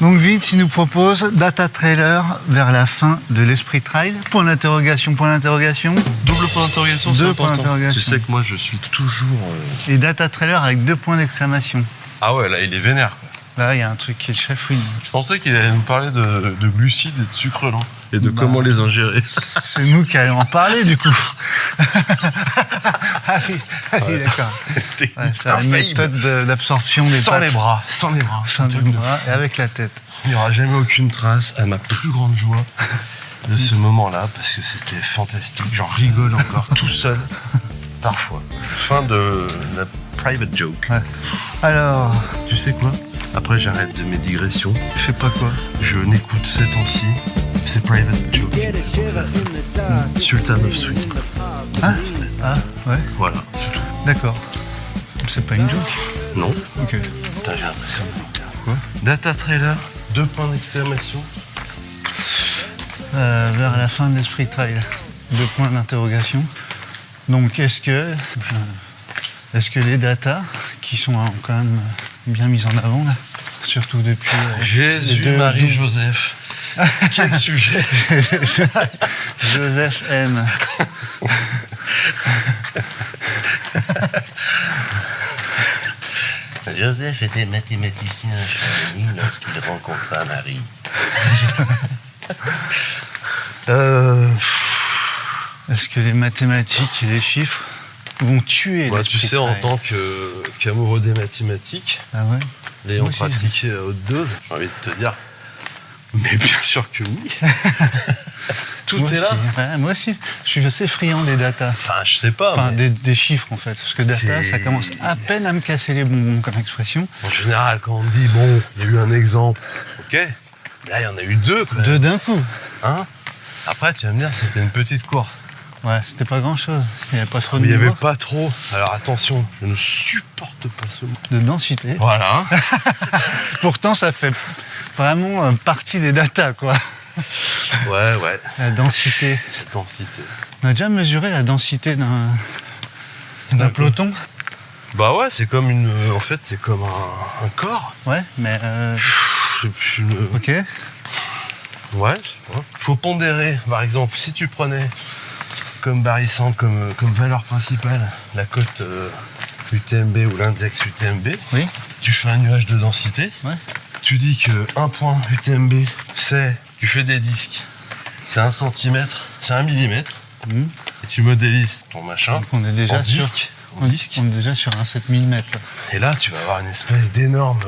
Donc Vince, il nous propose Data trailer vers la fin de l'Esprit Trail. Point d'interrogation, point d'interrogation. Double point d'interrogation, c'est Deux points important. d'interrogation. Tu sais que moi, je suis toujours... Et Data trailer avec 2 points d'exclamation. Ah ouais, là, il est vénère, quoi. Là, il y a un truc qui est le chafouine. Je pensais qu'il allait nous parler de glucides et de sucre lent. Et de Bah. comment les ingérer. C'est nous qui allons en parler du coup. Ah oui, d'accord. Ouais, c'est la méthode d'absorption des Sans pâtes. les bras. Sans les bras. Sans les bras et avec la tête. Il n'y aura jamais aucune trace, à ma plus grande joie, de ce moment-là, parce que c'était fantastique. J'en rigole encore tout seul, parfois. Fin de la private joke. Ouais. Alors, Tu sais quoi? Après, j'arrête de mes digressions. je sais pas quoi. Je n'écoute ces temps-ci. C'est private joke. Sultan of Swing. Ah, ah ouais, Voilà, c'est tout. d'accord. C'est pas une joke. Non. Ok. Putain, j'ai l'impression de mentir. Quoi? Data trailer, 2 points d'exclamation. Vers la fin de l'Esprit Trail. 2 points d'interrogation. Donc, est-ce que les datas, qui sont quand même bien mises en avant, là, surtout depuis... Jésus, les deux- Marie, Joseph. Quel sujet. Joseph M. Joseph était mathématicien à Chamonix lorsqu'il rencontra Marie. Est-ce que les mathématiques et les chiffres vont tuer Moi, tu l'Esprit sais, en Trail? tant qu'amoureux des mathématiques, Ah ouais? l'ayant Moi aussi. pratiqué à haute dose, j'ai envie de te dire, mais bien sûr que oui. Tout Moi est là. aussi. Ouais, moi aussi. Je suis assez friand des datas. Enfin, je sais pas. Enfin, mais des chiffres en fait. Parce que data, C'est- ça commence à peine à me casser les bonbons comme expression. En général, quand on me dit, bon, il y a eu un exemple, ok, là, il y en a eu 2, quoi. 2 d'un coup. Hein. Après, tu vas me dire, c'était une petite course. Ouais, c'était pas grand chose. Il n'y avait pas trop de Mais il n'y avait niveau pas trop. Alors attention, je ne supporte pas ce mot. de densité. Voilà. Pourtant, ça fait vraiment partie des datas, quoi. Ouais. La densité. La densité. On a déjà mesuré la densité d'un D'un peloton. Bah ouais, c'est comme en fait, c'est comme un corps. Ouais, mais Je sais plus, ok. Ouais, je sais pas. Faut pondérer. Par exemple, si tu prenais comme barissante, comme valeur principale, la cote UTMB ou l'index UTMB, Oui. tu fais un nuage de densité. Ouais. Tu dis que 1 point UTMB, tu fais des disques, c'est 1 cm, c'est 1 mm, Mhm. et tu modélises ton machin Donc on est déjà en sur. disque. En disque. On est déjà sur un 7000 mètres. là. Et là, tu vas avoir une espèce d'énorme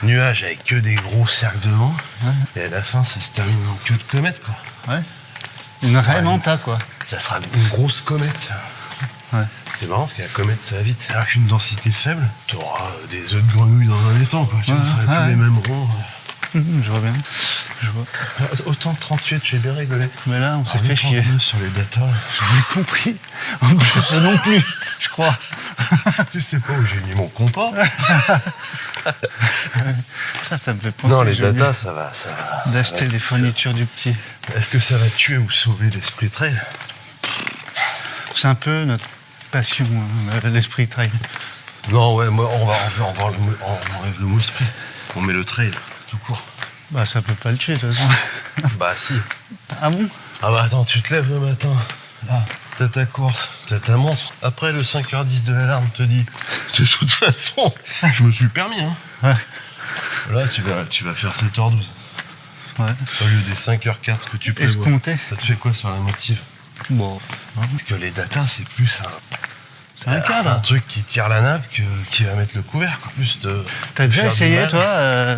nuage avec que des gros cercles de vent. Ouais. Et à la fin, ça se termine en queue de comète, quoi. Ouais. Une vraie manta, quoi. Ça sera une grosse comète. Ouais. C'est marrant parce que la comète ça va vite. Alors qu'une densité faible, t'auras des œufs de grenouille dans un étang, quoi. Tu vois, ça va tous les mêmes ronds. Je vois bien. Je vois. Autant de 38, j'ai bien rigolé. Mais là, on s'est fait chier. Sur les datas. J'ai compris. En plus, non plus, je crois. Tu sais pas où j'ai mis mon compas. Ça me fait penser. Non, les j'ai oublié datas, ça va. d'acheter les fournitures du petit. Est-ce que ça va tuer ou sauver l'esprit trail? C'est un peu notre passion, l'esprit trail. Non, ouais, moi, on enlève le mot esprit. On met le trail, tout court. Bah, ça peut pas le tuer, de toute façon. Bah, si. Ah bon? Ah bah attends, tu te lèves le matin, là, t'as ta course, t'as ta montre. Après, le 5h10 de l'alarme te dit, de toute façon, je me suis permis, hein. Ouais. Là, tu vas faire 7h12. Ouais. Au lieu des 5h04 que tu prévois. Escompté. Ça te fait quoi sur la motive? Bon. Parce que les datas, c'est plus C'est un cadre. un truc qui tire la nappe qui va mettre le couvert, quoi. Plus de. T'as déjà faire du essayé, mal. toi,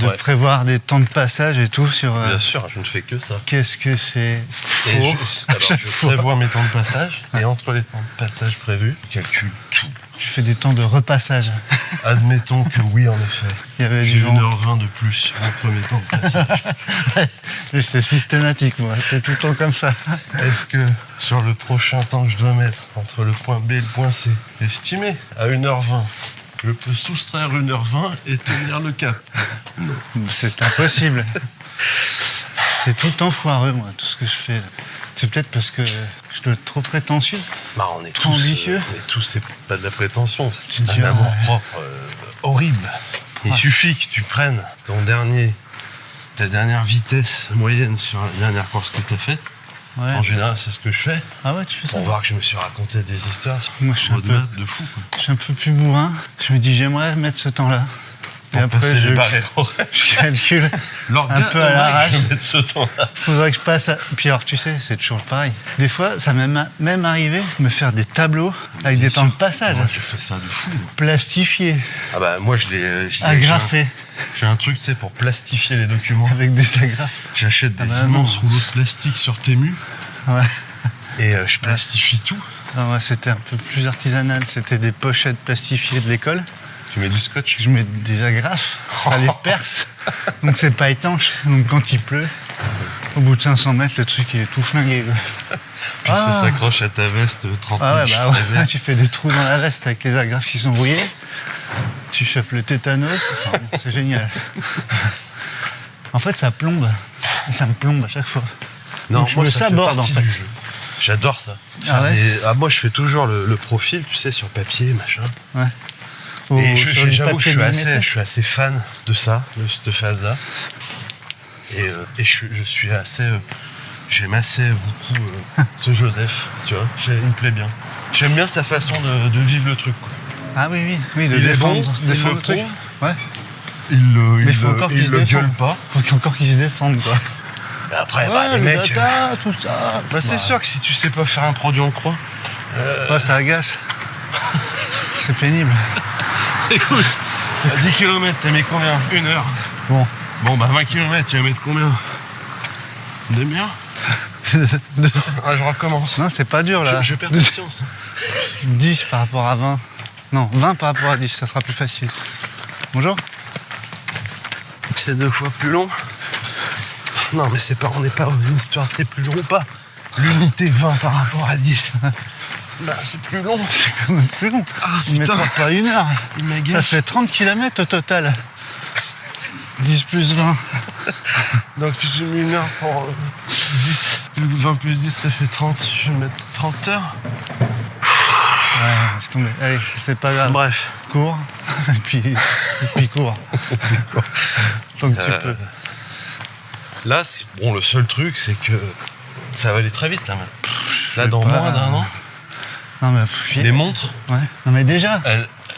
de Ouais. prévoir des temps de passage et tout sur. Bien sûr, je ne fais que ça. Qu'est-ce que c'est faux? Et alors, chaque je fois. prévois mes temps de passage, et entre les temps de passage prévus, je calcule tout. Tu fais des temps de repassage. Admettons que oui, en effet. Il y avait J'ai du vent. 1h20 de plus sur mon premier temps de passage. Et c'est systématique, moi. C'est tout le temps comme ça. Est-ce que sur le prochain temps que je dois mettre entre le point B et le point C, estimé à 1h20, je peux soustraire 1h20 et tenir le cap? Non. C'est impossible. C'est tout le temps foireux, moi, tout ce que je fais. C'est peut-être parce que je dois être trop prétentieux. Bah, on est Trop ambitieux. On est tous, c'est pas de la prétention, Je c'est dis, un ouais. amour propre horrible. Il Ouais. suffit que tu prennes ta dernière vitesse moyenne sur la dernière course que tu as faite. Ouais. En général, c'est ce que je fais. Ah ouais, tu fais ça? Pour voir que je me suis raconté des histoires sur Moi, je suis un roadmap de fou. Quoi. Je suis un peu plus bourrin. Je me dis, j'aimerais mettre ce temps-là. Et Pour passer après, les barrières horaires. je calcule. Un peu à l'arrache. Je vais mettre ce temps-là. Faudrait que je passe à... Puis alors, tu sais, c'est toujours pareil. Des fois, ça m'est même arrivé de me faire des tableaux avec Bien des temps de sûr. passage. Moi, je fais ça de fou. Moi. Plastifiés, Ah bah, moi, je l'ai agrafés, J'ai un truc, tu sais, pour plastifier les documents. avec des agrafes. J'achète des bah immenses non. rouleaux de plastique sur Temu Ouais. et je plastifie tout. Non, moi, c'était un peu plus artisanal. C'était des pochettes plastifiées de l'école. Tu mets du scotch. Je mets des agrafes, ça les perce. Donc c'est pas étanche. Donc quand il pleut, au bout de 500 mètres, le truc il est tout flingué. Quoi. Puis ça s'accroche à ta veste 30 Ah ouais, minutes. bah ouais. Tu fais des trous dans la veste avec les agrafes qui sont rouillées. Tu chopes le tétanos. Enfin, c'est génial. En fait, ça plombe. Et ça me plombe à chaque fois. Non, Donc, je moi, me ça fait saborde, partie en fait. du jeu. J'adore ça. Ah ouais moi, je fais toujours le profil, tu sais, sur papier, machin. Ouais. Et Sur du j'avoue que papier millimétré. je suis assez fan de ça, de cette phase-là. Et je suis assez... j'aime assez beaucoup ce Joseph, tu vois. Il me plaît bien. J'aime bien sa façon de vivre le truc, quoi. Ah oui, de Il est bon, défendre, il le défendre le truc. prouve. Ouais. Il faut encore qu'il se le défende. gueule pas. Faut qu'il y ait encore qu'ils se défendent, quoi. Et après, Ouais, bah, les le mecs... data, tout ça. Bah, c'est sûr que si tu sais pas faire un produit en croix... Ouais, ça agace. C'est pénible. Écoute, à 10 km, t'as mis combien? 1 heure. Bon. Bon, bah 20 km, tu vas mettre combien? Une demi-heure? Ah, je recommence. Non, c'est pas dur là. Je perds patience. 10 par rapport à 20. Non, 20 par rapport à 10, ça sera plus facile. Bonjour. C'est 2 fois plus long. Non, mais c'est pas, on n'est pas dans une histoire, c'est plus long ou pas. L'unité 20 par rapport à 10. Bah, c'est plus long. C'est quand même plus long. Ah, Il putain. mettra pas 1 heure. Il m'agace. Ça fait 30 km au total. 10 plus 20. Donc si j'ai mis 1 heure pour 10, 20 plus 10, ça fait 30. Je vais mettre 30 heures. Ouais, laisse tomber. Allez, c'est pas grave. Bref. Cours. Et puis cours. Tant que tu peux. Là, bon, le seul truc, c'est que ça va aller très vite, là, maintenant. Là, dans pas. moins d'un an, Non mais les montres, ouais. Non mais déjà.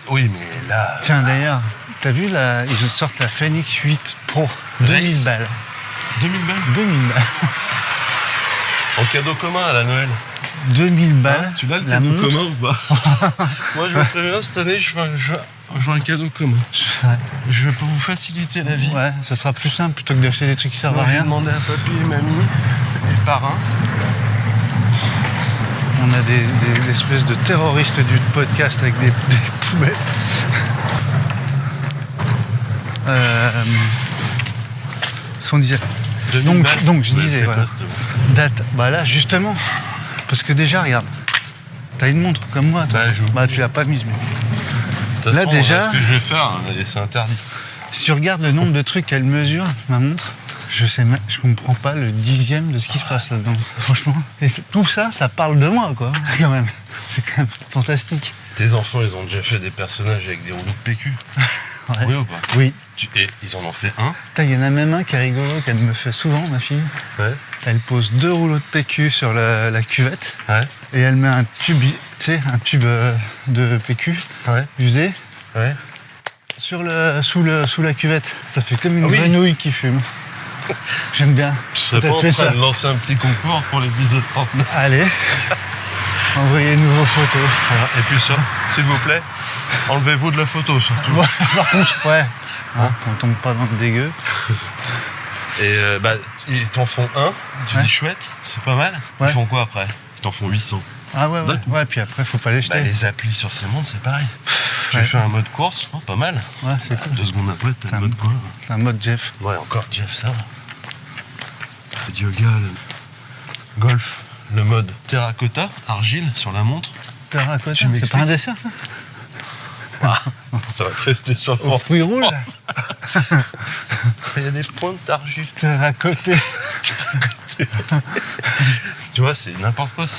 oui, mais là... Tiens d'ailleurs, t'as vu là, ils sortent la Phoenix 8 Pro. 2000 balles. 2000 balles 2000 balles. en cadeau commun à la Noël. 2000 balles. Hein, tu l'as le la cadeau montre. commun ou pas? Moi, je vous préviens, cette année, je veux un cadeau commun. Ouais. Je vais pour vous faciliter la vie. Ouais, ça sera plus simple plutôt que d'acheter des trucs qui servent Moi, à j'ai rien. demandé à papy et mamie et le parrain. On a des espèces de terroristes du podcast avec des poubelles. Ce qu'on disait. 2000 balles. Donc, je Ouais, disais, c'est voilà. quoi, cette- Date. Bah là, justement. Parce que déjà, regarde. T'as une montre comme moi, toi. Bah, j'ai oublié. Bah, tu l'as pas mise, mais. De toute Là, façon, déjà- ce que je vais faire, c'est interdit. Si tu regardes le nombre de trucs qu'elle mesure, ma montre, je comprends pas le dixième de ce qui se passe là-dedans. Franchement. Et tout ça, ça parle de moi, quoi. Quand même. C'est quand même fantastique. Tes enfants, ils ont déjà fait des personnages avec des rouleaux de PQ. Ouais. Oui ou pas? Oui. Et ils en ont fait un. Putain, il y en a même un qui est rigolo, qu'elle me fait souvent, ma fille. Ouais. Elle pose 2 rouleaux de PQ sur la cuvette Ouais. et elle met un tube, tu sais, un tube de PQ Ouais. usé Ouais. sous la cuvette. Ça fait comme une Ah oui. grenouille qui fume. J'aime bien. Tu serais T'as pas en fait train ça. de lancer un petit concours pour l'épisode 39. Allez, envoyez-nous vos photos. Voilà. Et puis ça, s'il vous plaît, enlevez-vous de la photo surtout. Ouais, par contre, ouais. Hein, on tombe pas dans le dégueu. Et ils t'en font un, tu Ouais. dis chouette, c'est pas mal. Ouais. Ils font quoi après? Ils t'en font 800. Ah ouais, ouais. D'accord. Ouais, puis après, faut pas les jeter. Bah, les applis sur ces montres, c'est pareil. J'ai Ouais. fait un mode course, oh, pas mal. Ouais, c'est cool. 2 secondes après, t'as Putain. le mode quoi? C'est un mode Jeff. Ouais, encore Jeff, ça va. Fait du yoga, le golf, le mode terracotta, argile sur la montre. Terracotta, Tu c'est m'expliques pas un dessert, ça? Ça va te rester sur le Au ventre. fruits rouges, là. Il y a des pointes d'argile. Terracoté. Tu vois, c'est n'importe quoi. Ça.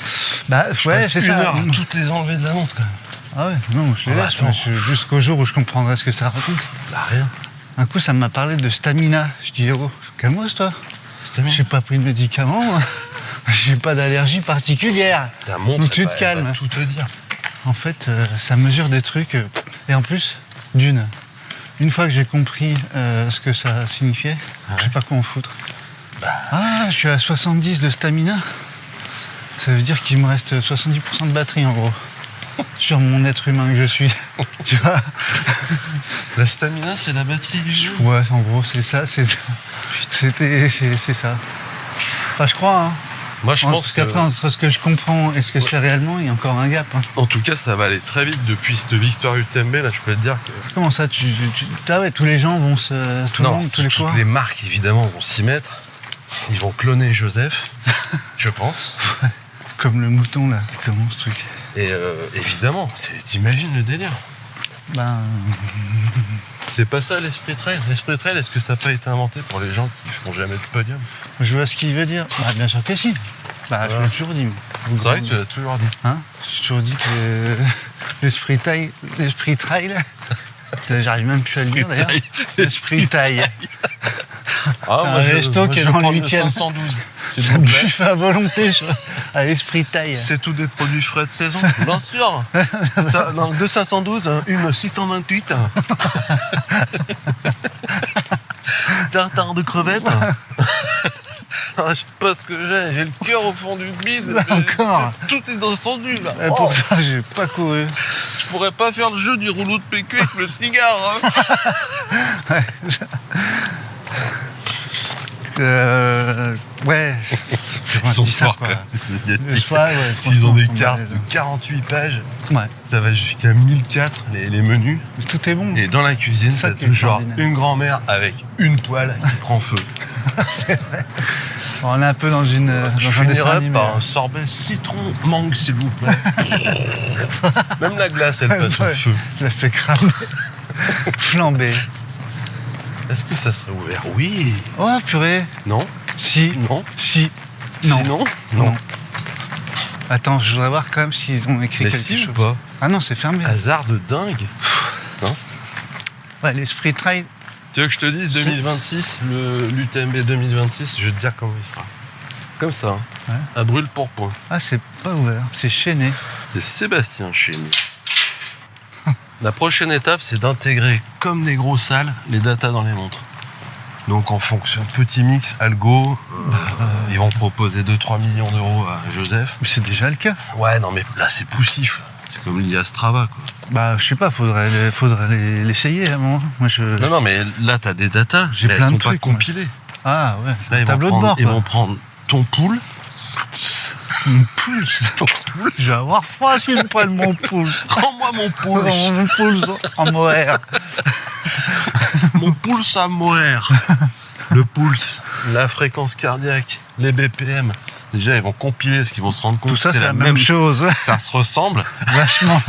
Bah Je ouais, passe c'est une ça. heure à toutes les enlever de la montre quand même. Ah ouais, non, je les Ah bah, laisse, attends. moi, jusqu'au jour où je comprendrai ce que ça raconte. Bah rien. Un coup, ça m'a parlé de stamina. Je dis, oh, calme-toi, toi. J'ai pas pris de médicaments, moi. J'ai pas d'allergie particulière. Ta montre, Donc tu elle te va calmes. tout te dire. En fait, ça mesure des trucs. Et en plus, une fois que j'ai compris ce que ça signifiait, je sais pas quoi en foutre. Ah, je suis à 70 de stamina. Ça veut dire qu'il me reste 70% de batterie, en gros. Sur mon être humain que je suis. Tu vois? La stamina, c'est la batterie du jeu. Ouais, en gros, c'est ça. C'est ça. Enfin, je crois, hein. Moi, je pense qu'après, que... entre ce que je comprends et ce que c'est réellement, il y a encore un gap. Hein. En tout cas, ça va aller très vite depuis cette victoire UTMB. Là, je peux te dire que... Comment ça Ah ouais, tous les gens vont se... Tout le monde, tous les toutes coureurs. les marques, évidemment, vont s'y mettre. Ils vont cloner Joseph, je pense. Comme le mouton, là. Comment, ce truc? Et évidemment, t'imagines le délire. Ben... C'est pas ça l'esprit trail. L'esprit trail, est-ce que ça n'a pas été inventé pour les gens qui font jamais de podium? Je vois ce qu'il veut dire. Bah, bien sûr que si. Bah, je Ouais. l'ai toujours dit. C'est vrai que tu l'as toujours dit. Hein? J'ai toujours dit que l'esprit trail... J'arrive même plus à le dire, d'ailleurs. L'esprit taille. Ah, C'est un resto qui est dans le 8e. 512. Je S'il vous plaît. buffet à volonté à l'esprit taille. C'est tous des produits frais de saison. Bien sûr. Non, 2 512, une 628. Tartare de crevettes. Ah, je sais pas ce que j'ai le cœur au fond du bide. Là encore. Tout est descendu là. Et pour ça, j'ai pas couru. Je pourrais pas faire le jeu du rouleau de PQ avec le cigare. Hein. Ouais. Ils sont dis ça, forts quoi. quand même, ces Asiatiques. Je sais pas, ouais, Ils ont des franchement, cartes on de 48 pages. Ouais. Ça va jusqu'à 1004 les menus. Tout est bon. Et dans la cuisine, Ça t'as qui est toujours extraordinaire. une grand-mère avec une poêle qui prend feu. On est un peu dans Je un dessin finirai animé. par un sorbet citron mangue, s'il vous plaît. Même la glace, elle passe Ouais. au feu. Je la fais cramer. Flambé. Est-ce que ça serait ouvert? Oui. Oh purée. Non. Si. Non. Si. Non. Sinon. Non. Attends, je voudrais voir quand même s'ils ont écrit Mais quelque si chose. ou pas? Ah non, c'est fermé. Hasard de dingue. Ouais, l'esprit trail. Tu veux que je te dise 2026, l'UTMB 2026, je vais te dire comment il sera. Comme ça, hein. Ouais. À brûle-pourpoint. Ah, c'est pas ouvert. C'est chaîné. C'est Sébastien Chénier. La prochaine étape, c'est d'intégrer, comme des gros salles, les datas dans les montres. Donc en fonction, petit mix algo, ils vont proposer 2-3 millions d'euros à Joseph. Mais c'est déjà le cas. Ouais, non mais là c'est poussif. C'est comme l'IA Strava, quoi. Bah, je sais pas, faudrait l'essayer à un moment. Moi, Non, mais là t'as des datas, J'ai mais plein elles de sont trucs, pas compilées. Ah ouais, Là, tableau de bord, ils quoi. vont prendre ton pool. Mon pouce. Je vais avoir froid s'ils me prennent mon pouce. Rends-moi mon pool. Mon pouce en mohair. Mon pulse à mohair. Le pulse, la fréquence cardiaque, les BPM. Déjà, ils vont compiler ce qu'ils vont se rendre compte. Tout ça, que c'est la même chose. Ça se ressemble. Vachement.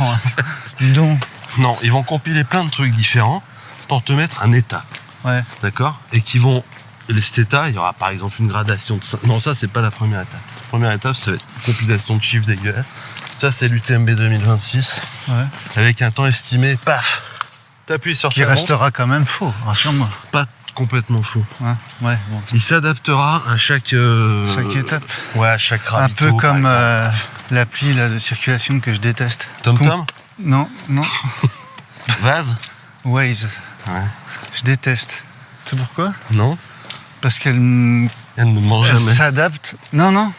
Dis donc. Non, ils vont compiler plein de trucs différents pour te mettre un état. Ouais. D'accord? Et qui vont. Cet état, il y aura par exemple une gradation de 5. Non, ça, c'est pas la première étape. La première étape, ça va être une compilation de chiffres dégueulasses. Ça, c'est l'UTMB 2026. Ouais. Avec un temps estimé, paf! T'appuies sur Qui ta montre. restera quand même faux, rassure-moi. Pas complètement faux. Hein, ouais, bon. Il s'adaptera à chaque Chaque étape. Ouais, à chaque Un ravito. peu comme par exemple. l'appli là, de circulation que je déteste. TomTom, Non, non. Vase. Waze. Ouais. Je déteste. Tu sais pourquoi? Non. Parce qu'elle Elle ne mange elle jamais. s'adapte. Non, non.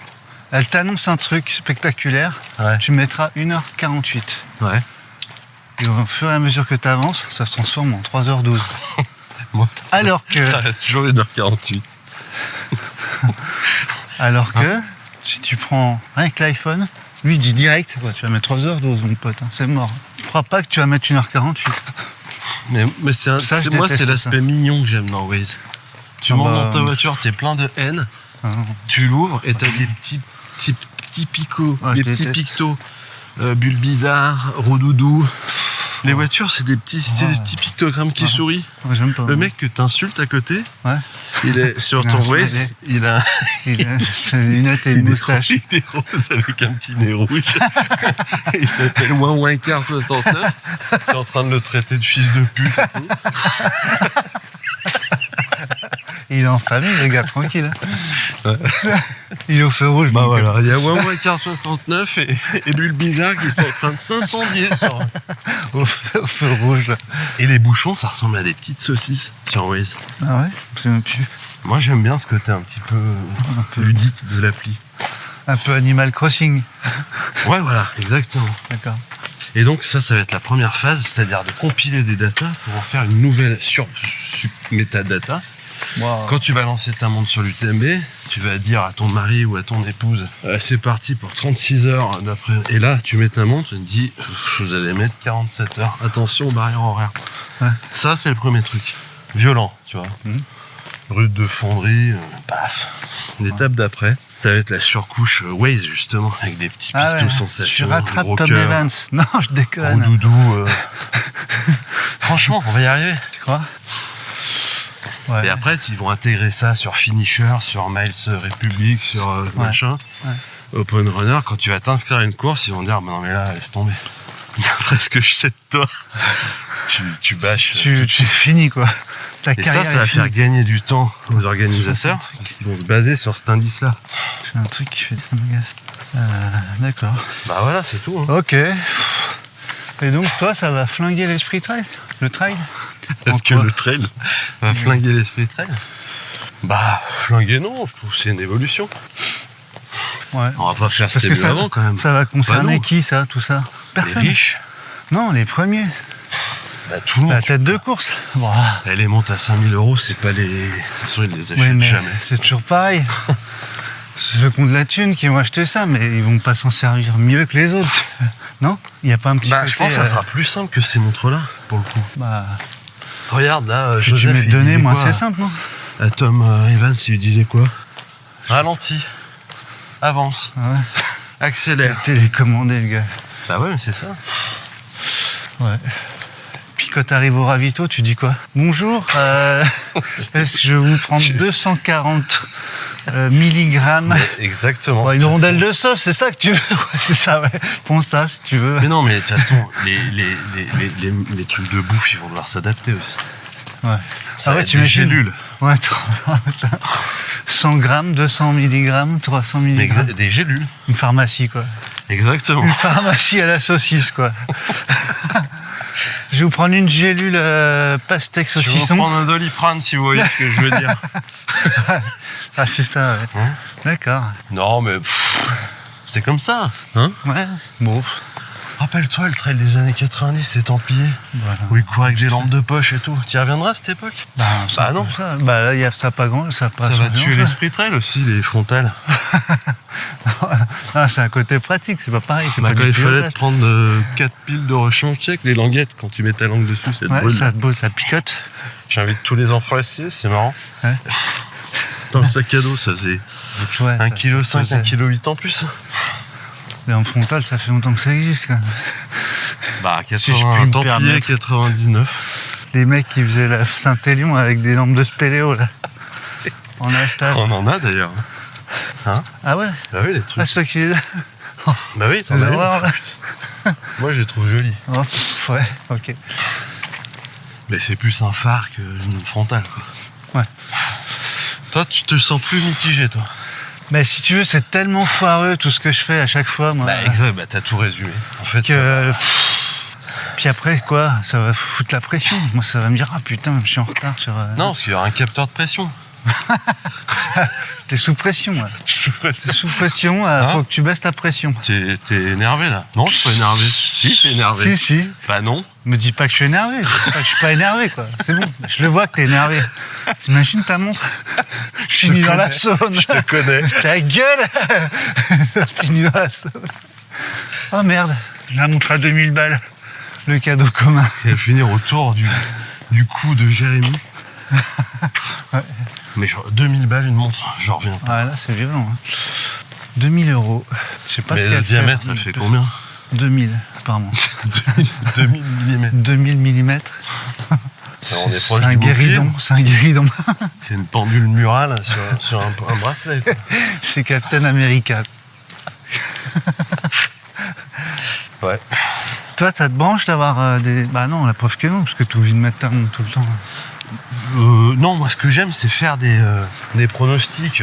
Elle t'annonce un truc spectaculaire. Ouais. Tu mettras 1h48. Ouais. Et au fur et à mesure que tu avances, ça se transforme en 3h12. Moi. Alors que, Ça reste toujours 1h48. si tu prends rien que l'iPhone, lui il dit direct, c'est quoi? Tu vas mettre 3h12, mon pote, hein, c'est mort. Je crois pas que tu vas mettre 1h48. Mais c'est Ça, je moi, c'est déteste l'aspect mignon que j'aime dans Waze. Tu Ah montes bah, dans ta voiture, t'es plein de haine, Ah, tu l'ouvres et t'as des petits picots, Ouais, des je petits déteste. pictos, bulles bizarres, rodoudou. Les voitures, c'est des petits pictogrammes qui sourient. ouais, j'aime pas. Le mec que t'insultes à côté, Ouais. il est sur Il a ton un Waze, smiley. il a Il a une lunette et une moustache. il est rose avec un petit nez rouge. Il s'appelle Car 69. T'es en train de le traiter de fils de pute et tout. Il est en famille, le gars, tranquille. Ouais. Il est au feu rouge. Bah donc, voilà, il y a Car 69 et Bulle Bizarre qui sont en train de s'incendier sur... au feu rouge. Là. Et les bouchons, ça ressemble à des petites saucisses sur Waze. Ah ouais? Je sais même plus. Moi, j'aime bien ce côté un petit peu ludique de l'appli. Un peu Animal Crossing. Ouais, voilà, exactement. D'accord. Et donc ça va être la première phase, c'est-à-dire de compiler des datas pour en faire une nouvelle métadata. Wow. Quand tu vas lancer ta montre sur l'UTMB, tu vas dire à ton mari ou à ton épouse c'est parti pour 36 heures d'après. Et là, tu mets ta montre et tu te dis vous allez mettre 47 heures. Attention aux barrières horaires. Ouais. Ça, c'est le premier truc. Violent, tu vois. Mhm. Brut de fonderie, paf. L'étape d'après, ça va être la surcouche Waze, justement, avec des petits Ah pictos ouais. sensations. Tu rattrapes gros Tom cœur, Evans. Non, je gros déconne. doudou. Franchement, on va y arriver. Tu crois? Ouais. Et après, ils vont intégrer ça sur Finisher, sur Miles Republic, sur machin. Ouais. Open Runner, quand tu vas t'inscrire à une course, ils vont dire bah non mais là, laisse tomber. D'après ce que je sais de toi, tu bâches. Tu finis quoi. Ta Et ça carrière va est faire finie. gagner du temps aux organisateurs qui vont se baser sur cet indice-là. J'ai un truc qui fait ça m'agace. D'accord. Bah voilà, c'est tout. Hein. Ok. Et donc toi, ça va flinguer l'esprit trail? Le trail? Est-ce En que quoi? le trail va flinguer l'esprit trail? Bah, flinguer non, je trouve que c'est une évolution. Ouais. On va pas faire ce Parce que début avant quand même. ça va concerner nous. qui ça, tout ça? Les Personne. riches, Non, les premiers. bah, tout le monde. La tête de course. Bon. Elle les monte à 5000 €, c'est pas les. De toute façon, ils les achètent Oui, mais jamais. c'est toujours pareil. C'est ceux qui ont de la thune qui vont acheter ça, mais ils vont pas s'en servir mieux que les autres. Non? Il n'y a pas un petit Bah, côté, je pense que ça sera plus simple que ces montres-là, pour le coup. Bah, Regarde, là, que tu Joseph, mets il donné, disait moi quoi c'est simple, non? À Tom Evans, il lui disait quoi? Ralentis, avance, Ah ouais. accélère. Télécommandé, le gars. Bah ouais, mais c'est ça. Ouais. Puis quand t'arrives au ravito, tu dis quoi? Bonjour, est-ce que je vous prends 240 milligrammes? Exactement. Ouais, une rondelle de sauce, c'est ça que tu veux? Ouais, c'est ça, ouais. Prends ça si tu veux. Mais non, mais de toute façon, les trucs de bouffe, ils vont devoir s'adapter aussi. Ouais. Ça Ah va ouais, être tu des imagines. gélules. Ouais, 100 grammes, 200 milligrammes, 300 Mais milligrammes. des gélules. Une pharmacie, quoi. Exactement. Une pharmacie à la saucisse, quoi. Je vais vous prendre une gélule pastèque Je vais vous saucisson. prendre un Doliprane si vous voyez ce que je veux dire. Ah, c'est ça, ouais. Hein D'accord. Non, mais c'est comme ça. Hein Ouais, bon. Rappelle-toi, le trail des années 90, les Templiers, Voilà. où ils couraient avec des lampes de poche et tout. Tu y reviendras à cette époque? Bah non. Ça. Bah là, ça a pas grand, ça a pas Ça va changé tuer grand-chose. l'esprit trail aussi, les frontales. Ah, c'est un côté pratique, c'est pas pareil. C'est Bah, pas quand du il fallait pilotage. te prendre 4 piles de rechange, tu sais, avec les languettes, quand tu mets ta langue dessus, ça te Ouais, brûle. ça picote. J'invite tous les enfants à essayer, c'est marrant. Ouais. Dans le sac à dos, ça faisait Donc, ouais, 1,5 kg, ça 1,8 kg en plus. Mais en frontal, ça fait longtemps que ça existe quand même. Bah, Si je puis 80, me Templier, permettre. 99. Les mecs qui faisaient la Saint-Élion avec des lampes de spéléo là. En stage. On en a d'ailleurs. Hein? Ah ouais? Bah oui, les Ah, trucs. c'est toi qui. Bah oui, t'en C'est as une. l'horreur, là. Moi, je les trouve jolies. Oh, ouais, ok. Mais c'est plus un phare qu'une frontale, quoi. Ouais. Toi, tu te sens plus mitigé, toi. Mais si tu veux, c'est tellement foireux tout ce que je fais à chaque fois, moi. Bah, exact, bah, t'as tout résumé. En fait, que. Puis après, quoi, ça va foutre la pression. Moi, ça va me dire, ah putain, je suis en retard sur. non, parce qu'il y aura un capteur de pression. T'es sous pression, là. T'es sous pression, Hein faut que tu baisses ta pression. T'es énervé, là? Non, je suis pas énervé. Si, t'es énervé. Si, si. Bah non. Me dis pas que je suis énervé. Je dis pas que je suis pas énervé, quoi. C'est bon. Je le vois que t'es énervé. T'imagines ta montre? Je finis dans la saune. Je te connais. Ta gueule. Je finis dans la saune. Oh merde. La montre à 2000 balles. Le cadeau commun. Elle va finir autour du cou de Jérémy. Ouais. Mais genre 2000 balles une montre, j'en reviens pas. Ouais, là, c'est violent. Hein. 2000 €. Je sais pas Mais ce le qu'elle diamètre, elle fait combien? 2000 par mois. 2000 mm. 2000 mm. Ça, on est proche C'est un du bouclier. guéridon. C'est un guéridon. C'est une pendule murale sur un bracelet. Quoi. C'est Captain America. Ouais. Toi, ça te branche d'avoir des. Bah non, la preuve que non, parce que tu oublies de mettre ta montre tout le temps. Non, moi ce que j'aime c'est faire des pronostics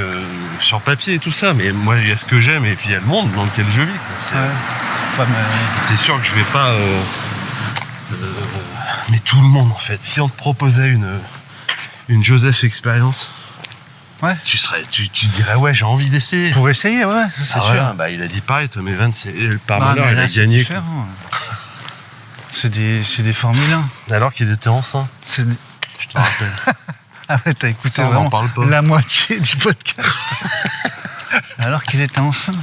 sur papier et tout ça, mais moi il y a ce que j'aime et puis il y a le monde dans lequel je vis. Quoi. Ouais. C'est sûr que je vais pas... mais tout le monde en fait, si on te proposait une Joseph expérience, Ouais. tu dirais ouais j'ai envie d'essayer. Pour essayer, ouais, ça, c'est Ah sûr. voilà, bah, il a dit pareil, Tom Evans, par Non, malheur mais il là, a c'est gagné. Quoi. différent. C'est des Formule 1. Alors qu'il était enceint, C'est des... je te rappelle. Ah ouais, t'as écouté Ça, on vraiment n'en parle pas. la moitié du podcast. Alors qu'il était enceinte.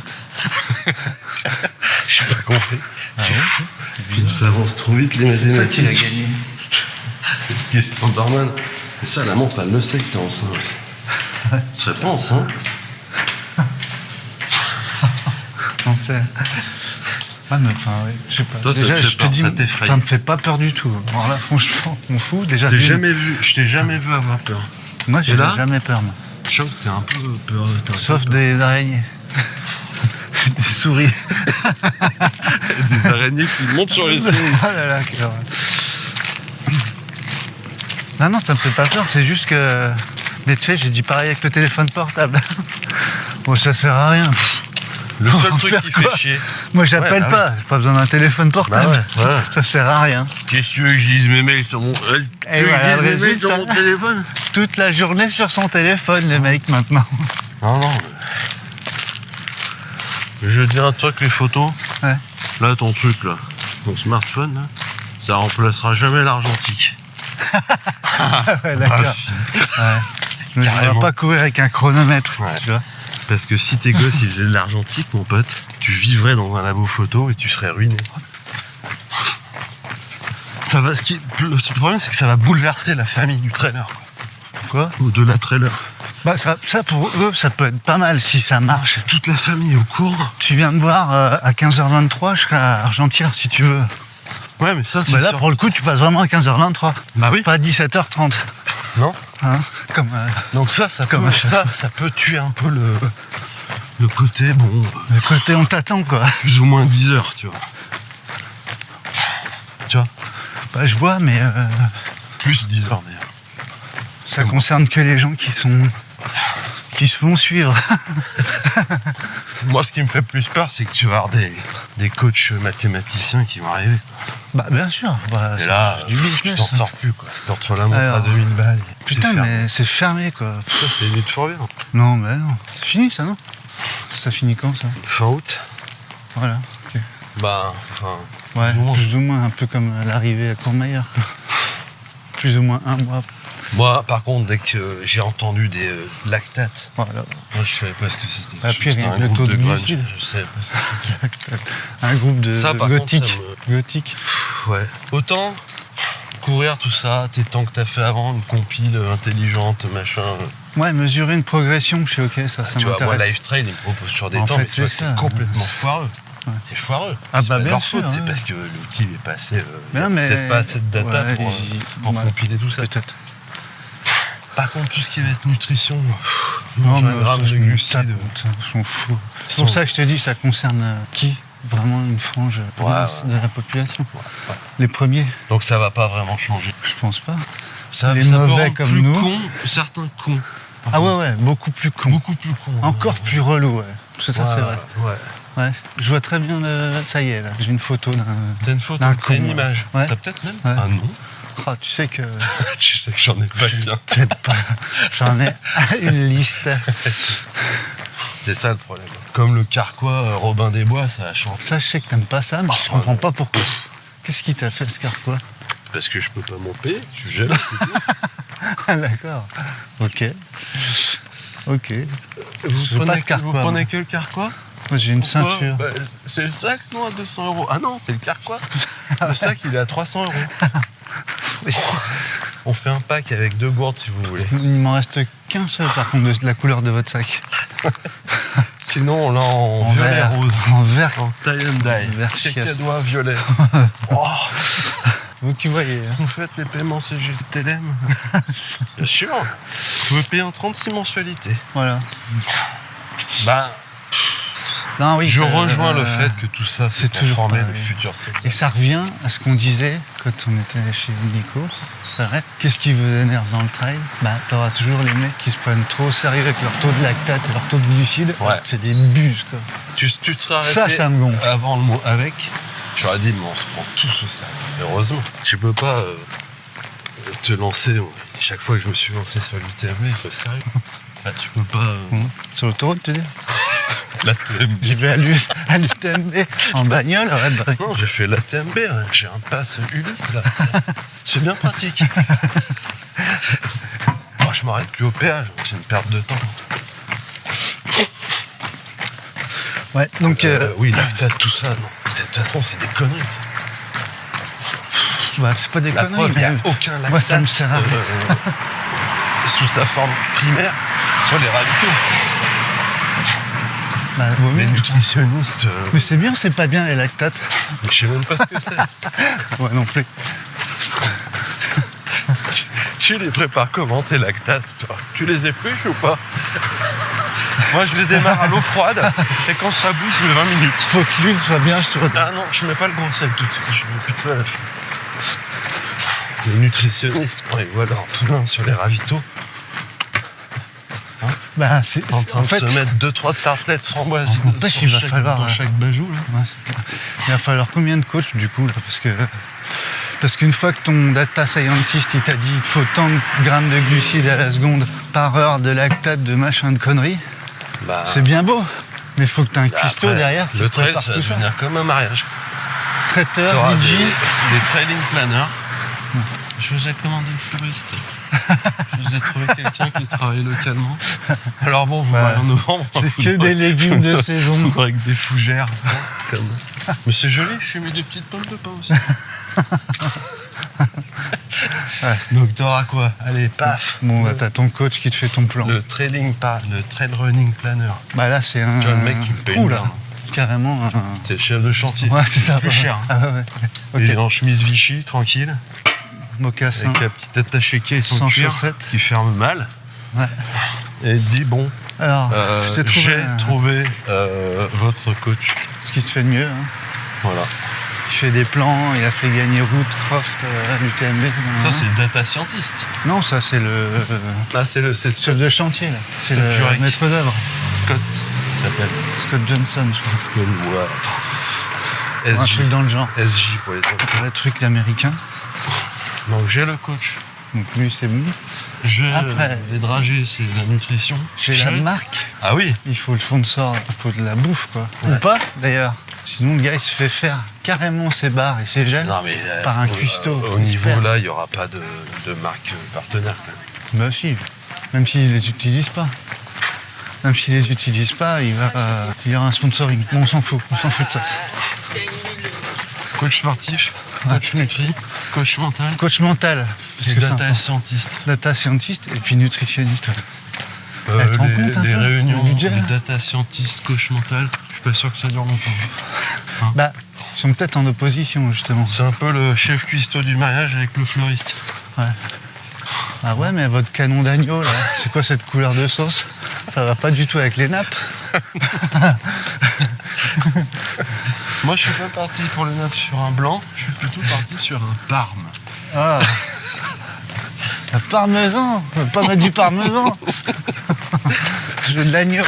Je pas compris. C'est ouais fou. Puis ça avance trop vite les mathématiques. gagné. Question d'hormones. Et ça, la montre, elle le sait que t'es enceinte aussi. Tu serais pas enceinte? Non, c'est... Ah, mais enfin, ouais, je sais pas. Toi, ça te fait je te peur, dis, ça t'effraie. ça me fait pas peur du tout. Alors là, franchement, on fout. Déjà, Je t'ai jamais vu avoir peur. moi, j'ai Et là jamais peur, moi. Je sens que t'es un peu peur. Sauf des araignées. Des souris. des araignées qui montent sur les souris. Oh là là, quelle horreur. Non, ça me fait pas peur, c'est juste que... Mais tu sais, j'ai dit pareil avec le téléphone portable. Bon, ça sert à rien. Le seul On va truc faire qui quoi fait chier. Moi, j'appelle Ouais, bah pas, j'ai pas besoin d'un téléphone portable. Bah ouais, voilà. Ça sert à rien. Qu'est-ce que tu veux que je lise mes mails sur mon... Et voilà, le mes mails sur résultat. mon téléphone? Toute la journée sur son téléphone, les mecs, maintenant. Non. Je vais te dire un truc, les photos. Ouais. Là, ton truc, là. Ton smartphone, là. Ça remplacera jamais l'argentique. Ouais, d'accord. Ah, si. Ouais. Je ne Carrément. vais pas courir avec un chronomètre, Ouais. tu vois. Parce que si tes gosses ils faisaient de l'argentique, mon pote, tu vivrais dans un labo photo et tu serais ruiné. Ça va, le problème c'est que ça va bouleverser la famille du trailer. Quoi? Ou de la trailer. Bah, ça, pour eux, ça peut être pas mal si ça marche. Toute la famille est au courant. Tu viens me voir à 15h23, je serai à Argentière si tu veux. Ouais, mais ça c'est Bah là, sûr. pour le coup, tu passes vraiment à 15h23. Bah oui. Pas à 17h30. Non. Hein, comme, Donc ça Comme peut, à chaque ça peut tuer un peu le côté, bon, le côté on t'attend, quoi. plus ou moins 10 heures, tu vois. Tu vois. Bah, je vois, mais Plus 10 heures d'ailleurs. ça concerne que les gens qui qui se font suivre. Moi, ce qui me fait plus peur, c'est que tu vas avoir des coachs mathématiciens qui vont arriver. Bah bien sûr. Bah, Et là, c'est du tu business. t'en sors plus, quoi. Parce qu'entre la montre à Alors, 2000 balles... Putain, c'est fermé. mais c'est fermé quoi. Ça, c'est une for bien. Non, mais non. C'est fini ça, non? Ça finit quand ça? Fin août. Voilà. Ok. Bah, enfin... Ouais, Plus ou moins. plus ou moins, un peu comme l'arrivée à Courmayeur. Plus ou moins un mois. Moi, par contre, dès que j'ai entendu des lactates, Voilà. moi, je savais pas ce que c'était. Ah, puis C'était rien, un le groupe taux de de grunge. glucides. Je savais pas ce que c'était. Un groupe de Ça, par gothique. contre, Gothique. Ouais. Autant courir, tout ça, tes temps que t'as fait avant, une compile intelligente, machin. Ouais, mesurer une progression, je sais, ok, ça Tu vois, moi, m'intéresse. Live Trail, ils me proposent sur des En temps, fait, mais tu vois, c'est ça. c'est complètement foireux. Ouais. C'est foireux. Ah, C'est bah, pas de bien leur sûr, faute, c'est ouais. parce que l'outil est pas assez. Mais non, mais- peut-être pas assez de data Ouais, pour ouais. compiler tout ça. Peut-être. Par contre, tout ce qui va être nutrition, Non, manger mais un gramme ça, de je m'en glucides. tape, ça, je m'en fous. C'est pour ça que je te dis, ça concerne qui? Vraiment une frange Ouais, de la population. Ouais. Les premiers, Donc ça va pas vraiment changer. je pense pas. Ça, Les ça peut mauvais rendre comme plus nous. cons, certains cons. Ah ouais, beaucoup plus con. Beaucoup plus cons. Encore plus relou, ouais. Parce que ça, c'est vrai. Ouais. Ouais, je vois très bien ça y est, là, j'ai une photo d'un... T'as une photo, D'un t'as une con, image. ouais. T'as peut-être même Ouais. un nom. Ah, tu sais que Tu sais que j'en ai pas bien. peut-être pas. J'en ai une liste. C'est ça le problème. Comme le carquois Robin des Bois, ça a changé. Ça, je sais que t'aimes pas ça, mais je comprends pas pourquoi. Qu'est-ce qui t'a fait ce carquois? Parce que je peux pas monter, je suis jeune. Ah, d'accord. Ok. Ok. Vous Je veux pas de carquois, vous prenez moi. que le carquois? Moi, j'ai une Pourquoi ceinture. Bah, c'est le sac, non, à 200 €. Ah non, c'est le carquois. Le sac, il est à 300 €. On fait un pack avec 2 gourdes si vous voulez. Il m'en reste qu'un seul, par contre, de la couleur de votre sac. Sinon, on l'a en En violet vert. rose. En vert. En tie and dye. Vert chiasse. Cacadois violet. Oh, Vous qui voyez. Hein. vous faites les paiements CGTLM. Bien sûr. Vous pouvez payer en 36 mensualités. Voilà. Bah, Non, oui, je ça, rejoins le fait que tout ça, c'est c'est pour toujours former pareil. les futurs Et soldats. ça revient à ce qu'on disait quand on était chez Nico. C'est vrai. Qu'est-ce qui vous énerve dans le trail? Bah, t'auras toujours les mecs qui se prennent trop au sérieux avec leur taux de lactate et leur taux de glucides. Ouais. alors que c'est des buses, quoi. Tu te serais arrêté Ça me gonfle. avant le mot avec. J'aurais dit, mais on se prend tous au sérieux. Heureusement. Tu peux pas te lancer. Chaque fois que je me suis lancé sur l'UTMB, il faut être sérieux. Bah, tu peux pas. Sur l'autoroute, tu dis? L'ATMB. J'y vais à l'UTMB en bagnole, ouais, bah, Non, j'ai fait l'ATMB, hein. J'ai un pass Ulysse là. C'est bien pratique. Moi, je m'arrête plus au péage, c'est une perte de temps. ouais. Donc, Oui, lactate, tout ça, non. De toute façon, c'est des conneries. Ça. bah, c'est pas des La conneries, preuve, il n'y a mais aucun lactate moi, ça me sert à rien. sous sa forme primaire sur les ravitaux. Bah, vaut mieux. Les nutritionnistes, Mais c'est bien, c'est pas bien les lactates. je sais même pas ce que c'est. Ouais, non plus. Tu les prépares comment tes lactates, toi? Tu les épluches ou pas? Moi, je les démarre à l'eau froide et quand ça bouge, je mets 20 minutes. Faut que l'huile soit bien sur. Ah non, je mets pas le gros sel tout de suite, je mets plutôt à la fin. Les nutritionnistes, quand ils voient leur poulain sur les ravitaux, Bah, c'est en train en de fait, se mettre 2-3 tartelettes framboises n'empêche, il va falloir, dans chaque bajou, là. ouais, c'est clair. Il va falloir combien de coachs du coup là, parce qu'une fois que ton data scientist il t'a dit il te faut tant de grammes de glucides à la seconde par heure de lactate de machin de conneries, Bah, c'est bien beau, mais il faut que tu aies un cuistot après, derrière qui le te trail, prépare ça va tout ça. devenir comme un mariage. Traiteur, Tu auras DJ, des trailing planners. Je vous ai commandé le fleuriste. Je vous ai trouvé quelqu'un qui travaille localement. Alors bon, vous Ouais. verrez en novembre. c'est vous que des devrez- légumes de vous saison. devrez avec des fougères. Comme... Mais c'est joli, je suis mis des petites pommes de pain aussi. Ouais. Donc t'auras quoi? Allez, paf. Bon, bah, t'as ton coach qui te fait ton plan. Le trail running planner. Bah là, c'est un. Tu vois, le mec qui me paye Ouh, une là, blinde. carrément un. C'est le chef de chantier. Ouais, c'est ça. Plus cher. Ah ouais. Il est Ok. en chemise Vichy, tranquille, Mocassin, avec la petite attaché case en sans cuir chaussettes. qui ferme mal. Ouais. Et il dit bon, Alors, je t'ai trouvé j'ai trouvé votre coach. ce qui se fait de mieux. Hein. Voilà. Ce qui fait des plans, il a fait gagner Woodcroft à l'UTMB. Ça, c'est data scientist. Non, ça c'est le Ah, c'est chef Scott. de chantier là. C'est Scott le Jurek. maître d'œuvre. Scott, il s'appelle. Scott Johnson, je crois. Scott, ouais. Un truc dans le genre. SJ pour les autres. Le truc américain. Donc j'ai le coach. Donc lui c'est bon. J'ai Après. les dragées, c'est la nutrition. J'ai la marque. Ah oui. Il faut le sponsor, il faut de la bouffe quoi. Ouais. Ou pas d'ailleurs. Sinon le gars il se fait faire carrément ses barres et ses gels. Non mais Par un cuistot, au niveau expert. là, il n'y aura pas de marque partenaire quand même. Bah si. Même s'il les utilise pas. Même s'il les utilise pas, il y aura un sponsoring. Bon, on s'en fout de ça. Coach sportif, coach nutri, coach mental, Coach mental, parce et que c'est data important. scientist. Data scientist et puis nutritionniste. Elle te rend compte un les peu, réunions, le budget, les là data scientist, coach mental, je suis pas sûr que ça dure longtemps. Bah, ils sont peut-être en opposition justement. C'est un peu le chef cuistot du mariage avec le fleuriste. Ah ouais, mais votre canon d'agneau là, c'est quoi cette couleur de sauce? Ça va pas du tout avec les nappes. Moi, je suis pas parti pour les nappes sur un blanc, je suis plutôt parti sur un parme. Ah. Un parmesan, on va pas mettre du parmesan. Je veux de l'agneau.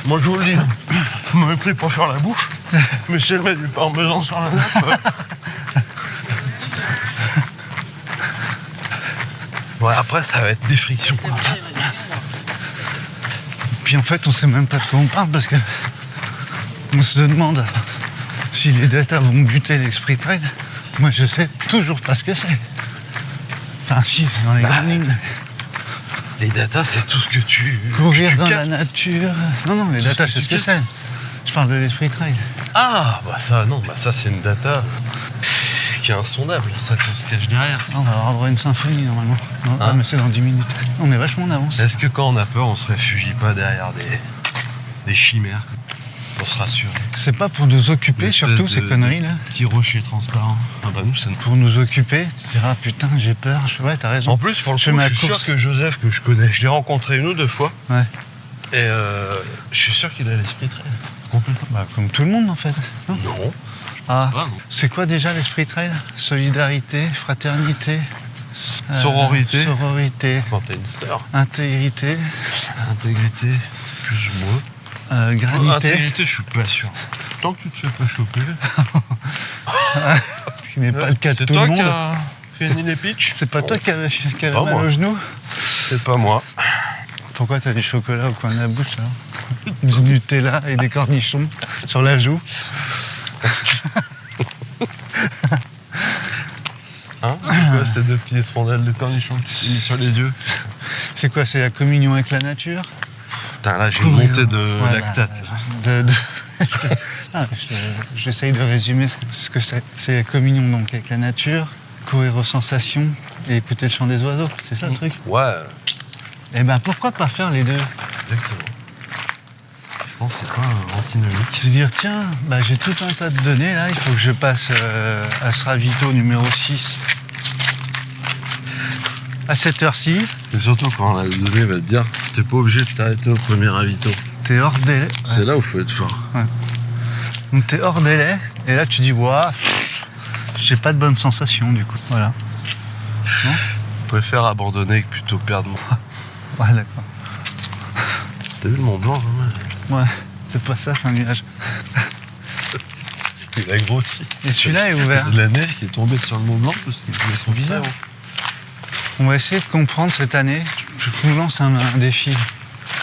Moi, je vous le dis, vous m'avez pris pour faire la bouffe, mais si elle met du parmesan sur la nappe. Ouais, après, ça va être des frictions. Puis en fait, on sait même pas de quoi on parle parce que on se demande si les datas vont buter l'esprit trail. Moi, je sais toujours pas ce que c'est. Enfin, si, c'est dans les grandes lignes. Les datas, c'est tout ce que tu... Courir tu dans la captes. nature. Non, les C'est ce datas, que c'est tu ce que captes. c'est. Je parle de l'esprit trail. Ah, bah ça, non, bah ça, c'est une data qui est insondable, ça qu'on se cache derrière. On va avoir droit à une symphonie normalement. Non, Hein mais c'est dans 10 minutes. On est vachement en avance. Est-ce que quand on a peur, on se réfugie pas derrière des chimères pour se rassurer? C'est pas pour nous occuper, Une surtout espèce ces de conneries là. Petits rochers transparents. Ah bah nous, ça nous... Pour nous occuper, tu diras putain, j'ai peur. Ouais, t'as raison. En plus, pour le Je fais coup, ma je suis course. sûr que Joseph, que je connais, je l'ai rencontré une ou deux fois. Ouais. Et je suis sûr qu'il a l'esprit très complètement. Bah, comme tout le monde en fait. Non Non, Ah. pas non. C'est quoi déjà l'esprit trail? Solidarité, fraternité, Sororité. sororité, Quand t'as une sœur, intégrité, intégrité, plus ou moins. gravité. Intégrité, je suis pas sûr. Tant que tu te fais pas choper. Ce qui n'est pas le cas de C'est tout toi le qui monde. as fini les pitchs? C'est pas toi qui avais Pas mal moi. au genou? C'est pas moi. Pourquoi t'as du chocolat au coin de la bouche là? Du Nutella et des cornichons sur la joue? Hein? C'est quoi ces deux petites rondelles de cornichons que tu t'es mis sur les yeux? C'est quoi? C'est la communion avec la nature? Putain, là, j'ai une montée de Ouais, lactate. bah, Ah, j'essaye de résumer ce que c'est. C'est la communion donc avec la nature, courir aux sensations et écouter le chant des oiseaux. C'est ça le truc? Ouais, Eh ben pourquoi pas faire les deux? exactement. Je pense que c'est pas antinomique. Se dire tiens, bah, j'ai tout un tas de données là, il faut que je passe à ce ravito numéro 6 à cette heure-ci. Et surtout quand la donnée va te dire, t'es pas obligé de t'arrêter au premier ravito. T'es hors délai. C'est là où il faut être fort. Donc t'es hors délai et là tu dis ouah, j'ai pas de bonne sensation du coup. Voilà. Je préfère abandonner que plutôt perdre moi. Ouais d'accord. T'as vu le Mont Blanc quand même? Ouais, c'est pas ça, c'est un nuage. Il a grossi. Et celui-là est ouvert. Il y a de la neige qui est tombée sur le Mont Blanc parce qu'ils sont bizarre. bizarres. On va essayer de comprendre cette année. Je vous lance un défi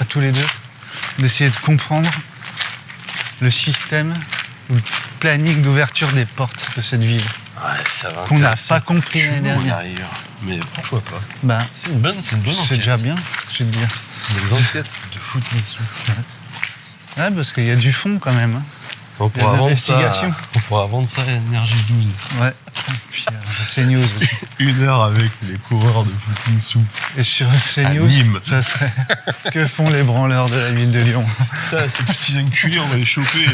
à tous les deux, d'essayer de comprendre le système ou le planning d'ouverture des portes de cette ville Ouais, ça va. qu'on n'a intéresser. pas compris l'année Chelou, dernière. d'ailleurs. Mais pourquoi pas? Bah, C'est une bonne enquête. c'est déjà bien, je vais te dire. Des enquêtes de foutre les sous. Ouais, parce qu'il y a du fond quand même. Hein. On Il y a pourra de vendre ça. l'investigation. On pourra vendre ça à Énergie 12. Ouais. Puis CNews aussi. 1 heure avec les coureurs de footing sous. Et sur À CNews, Nîmes. ça serait que font les branleurs de la ville de Lyon? Putain, ces petits enculés, on va les choper.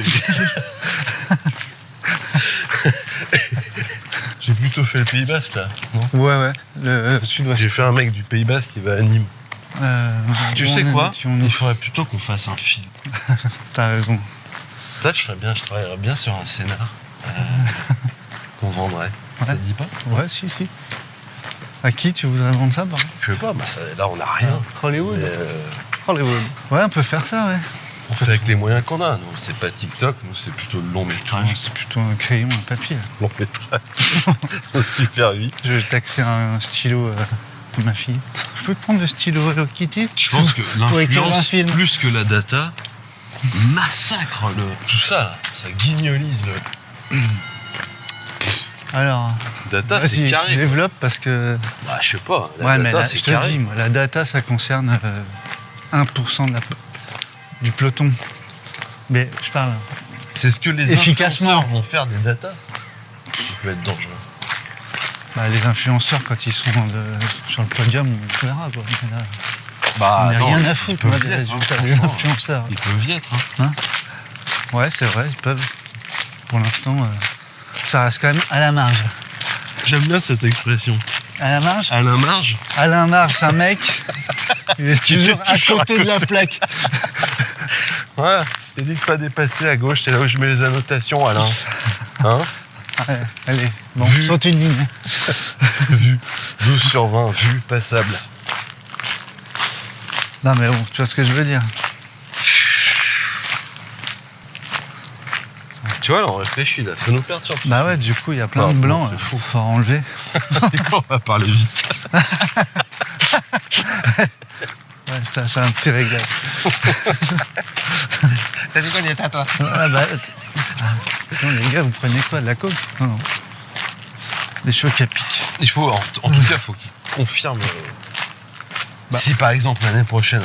J'ai plutôt fait le Pays Basque là, non? Ouais, le sud-ouest. J'ai fait un mec du Pays Basque qui va à Nîmes. Tu sais quoi? On Il faudrait plutôt qu'on fasse un film. T'as raison. Ça, je travaillerais bien sur un scénar qu'on vendrait. Ouais. Ça te dit pas? Ouais, si. À qui tu voudrais vendre ça, par exemple? Je sais pas, là on a rien. Hollywood. Mais, Hollywood. Ouais, on peut faire ça, ouais. on fait avec les moyens qu'on a. Nous, c'est pas TikTok, nous, c'est plutôt le long Ouais, métrage. c'est plutôt un crayon, un papier. Long métrage. Super vite. Je vais taxer un stylo de ma fille. Je peux prendre le stylo Hello Kitty? Je pense que Pour écrire un l'influence, film. plus que la data, massacre tout ça. Là. Ça guignolise le. Alors, Data, c'est vas-y, carré. développe parce que... Bah, je sais pas. Ouais, mais data, là, c'est je te carré. dis, moi, la data, ça concerne 1% du peloton. Mais je parle... C'est ce que les Efficacement. influenceurs vont faire des data. Ça peut être dangereux. Bah, les influenceurs, quand ils seront sur le podium, on verra, quoi. Mais là, Bah, on n'a attends, rien à ils foutre, peuvent moi, y des être, résultats hein, des franchement. influenceurs. Ils peuvent y être. Hein. Ouais, c'est vrai, ils peuvent. Pour l'instant, ça reste quand même à la marge. J'aime bien cette expression. À la marge À la marge. Alain Marge, c'est un mec, il est toujours à toujours côté de la plaque. Ouais, j'ai dit de pas dépasser à gauche, c'est là où je mets les annotations, Alain. Hein? Ouais, allez, bon, Vu. saute une ligne. Vue. 12 sur 20, vue passable. Non mais bon, tu vois ce que je veux dire. Tu vois, là, on réfléchit, là. Ça nous perturbe. Bah ouais, du coup, il y a plein Ah, de bon, blancs, c'est fou. faut enlever. On va parler vite. Ouais, ça, c'est un petit régal. T'as dit quoi, l'état, toi? Ah bah, non, les gars, vous prenez quoi, de la coke? Non. Des chocs à pic. Il faut, en tout cas, il faut qu'il confirme. Bah. Si par exemple l'année prochaine,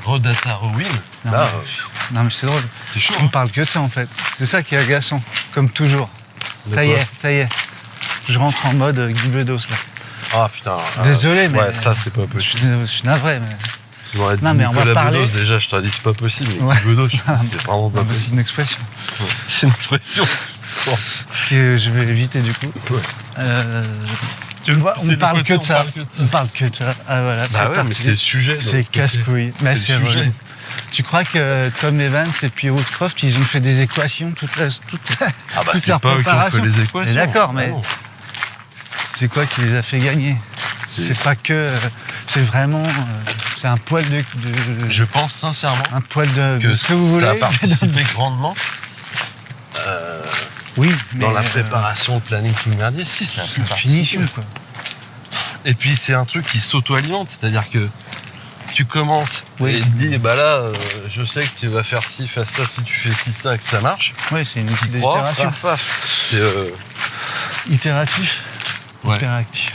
redata, rewin, Non, là, Non mais c'est drôle. c'est chaud. On me parle que de ça en fait. C'est ça qui est agaçant, comme toujours. Ça y est. Je rentre en mode Guy Bedos là. Ah putain. Désolé, mais- Ouais, ça c'est pas Je possible. suis navré, mais Tu m'aurais dit Non, mais on va Nicolas parler- Bedos, déjà, je t'aurais dit c'est pas possible. Mais Ouais. Guy Bedos, je te dis, c'est vraiment pas c'est possible. une expression C'est une expression. que je vais éviter du coup. Ouais. On C'est le parle côté, que de ça. on parle que de ça. On parle que de ça. Ah voilà, Bah c'est ouais, mais parti. c'est le sujet. C'est casse-couille. Mais C'est c'est le sujet. relou. Tu crois que Tom Evans et puis Woodcroft, ils ont fait des équations toute Ah bah toute c'est leur pas eux qui ont fait préparation. les équations. Mais d'accord, Ah mais- non. C'est quoi qui les a fait gagner? C'est pas que... c'est vraiment... c'est un poil de... Je pense sincèrement un poil de que ce que vous ça a voulez. participé grandement Oui, mais... dans la préparation, le planning, tout le merdier. Si, ça a pu finition, participer. quoi. Et puis c'est un truc qui s'auto-alimente, c'est-à-dire que tu commences Oui. et tu te dis, bah là, je sais que tu vas faire ci, faire ça, si tu fais ci, ça, et que ça marche. Oui, c'est une Tu crois, itération. paf, paf. C'est Itératif. ouais. Hyperactif.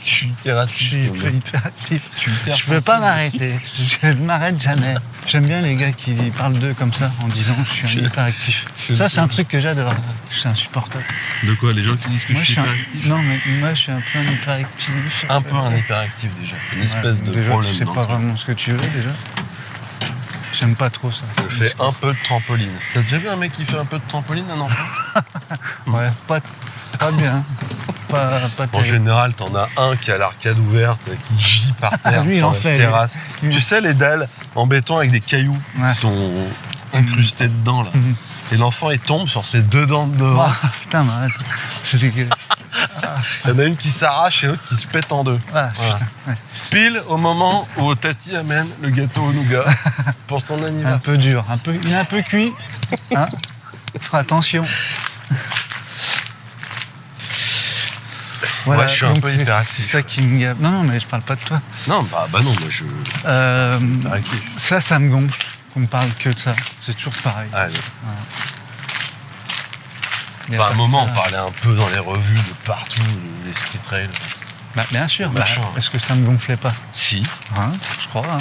Je suis Je itératif. suis donc, hyperactif. je suis Je peux hypersensible pas aussi. m'arrêter. Je ne m'arrête jamais. J'aime bien les gars qui parlent d'eux comme ça en disant je suis un hyperactif. Ça, c'est un truc que j'adore. C'est insupportable. De quoi? Les gens qui disent que Moi, je suis un... hyperactif? Non, mais moi, je suis un peu un hyperactif. Un peu un hyperactif déjà. Une espèce Ouais, de déjà, problème. tu sais dans pas le truc. vraiment ce que tu veux déjà. J'aime pas trop ça. Je fais un peu de trampoline. T'as déjà vu un mec qui fait un peu de trampoline, un enfant? Ouais, pas bien. Pas En terrible. général, t'en as un qui a l'arcade ouverte, qui gît par terre Lui, il sur en la fait, terrasse. lui. Tu sais, les dalles en béton avec des cailloux Ouais. qui sont incrustés dedans, là. Mhm. Et l'enfant, il tombe sur ses deux dents de devant. Ah, putain, mais arrête. C'est dégueulasse. Il y en a une qui s'arrache et l'autre qui se pète en deux. Ah, Voilà. putain, ouais. Pile au moment où Tati amène le gâteau au nougat pour son Un anniversaire. peu dur, il est un peu cuit. Hein, faut attention. Ouais, je suis un donc peu c'est hyperactif. ça qui me gave. Non, mais je parle pas de toi. Non, bah non, moi je. Hyperactif. Ça me gonfle. On me parle que de ça. C'est toujours pareil. Allez. Il y a Bah, à pas un que moment, ça. on parlait un peu dans les revues de partout, les street trails. Bah, bien sûr. Le Bah, machin. est-ce que ça me gonflait pas? Si. Hein, je crois. Hein.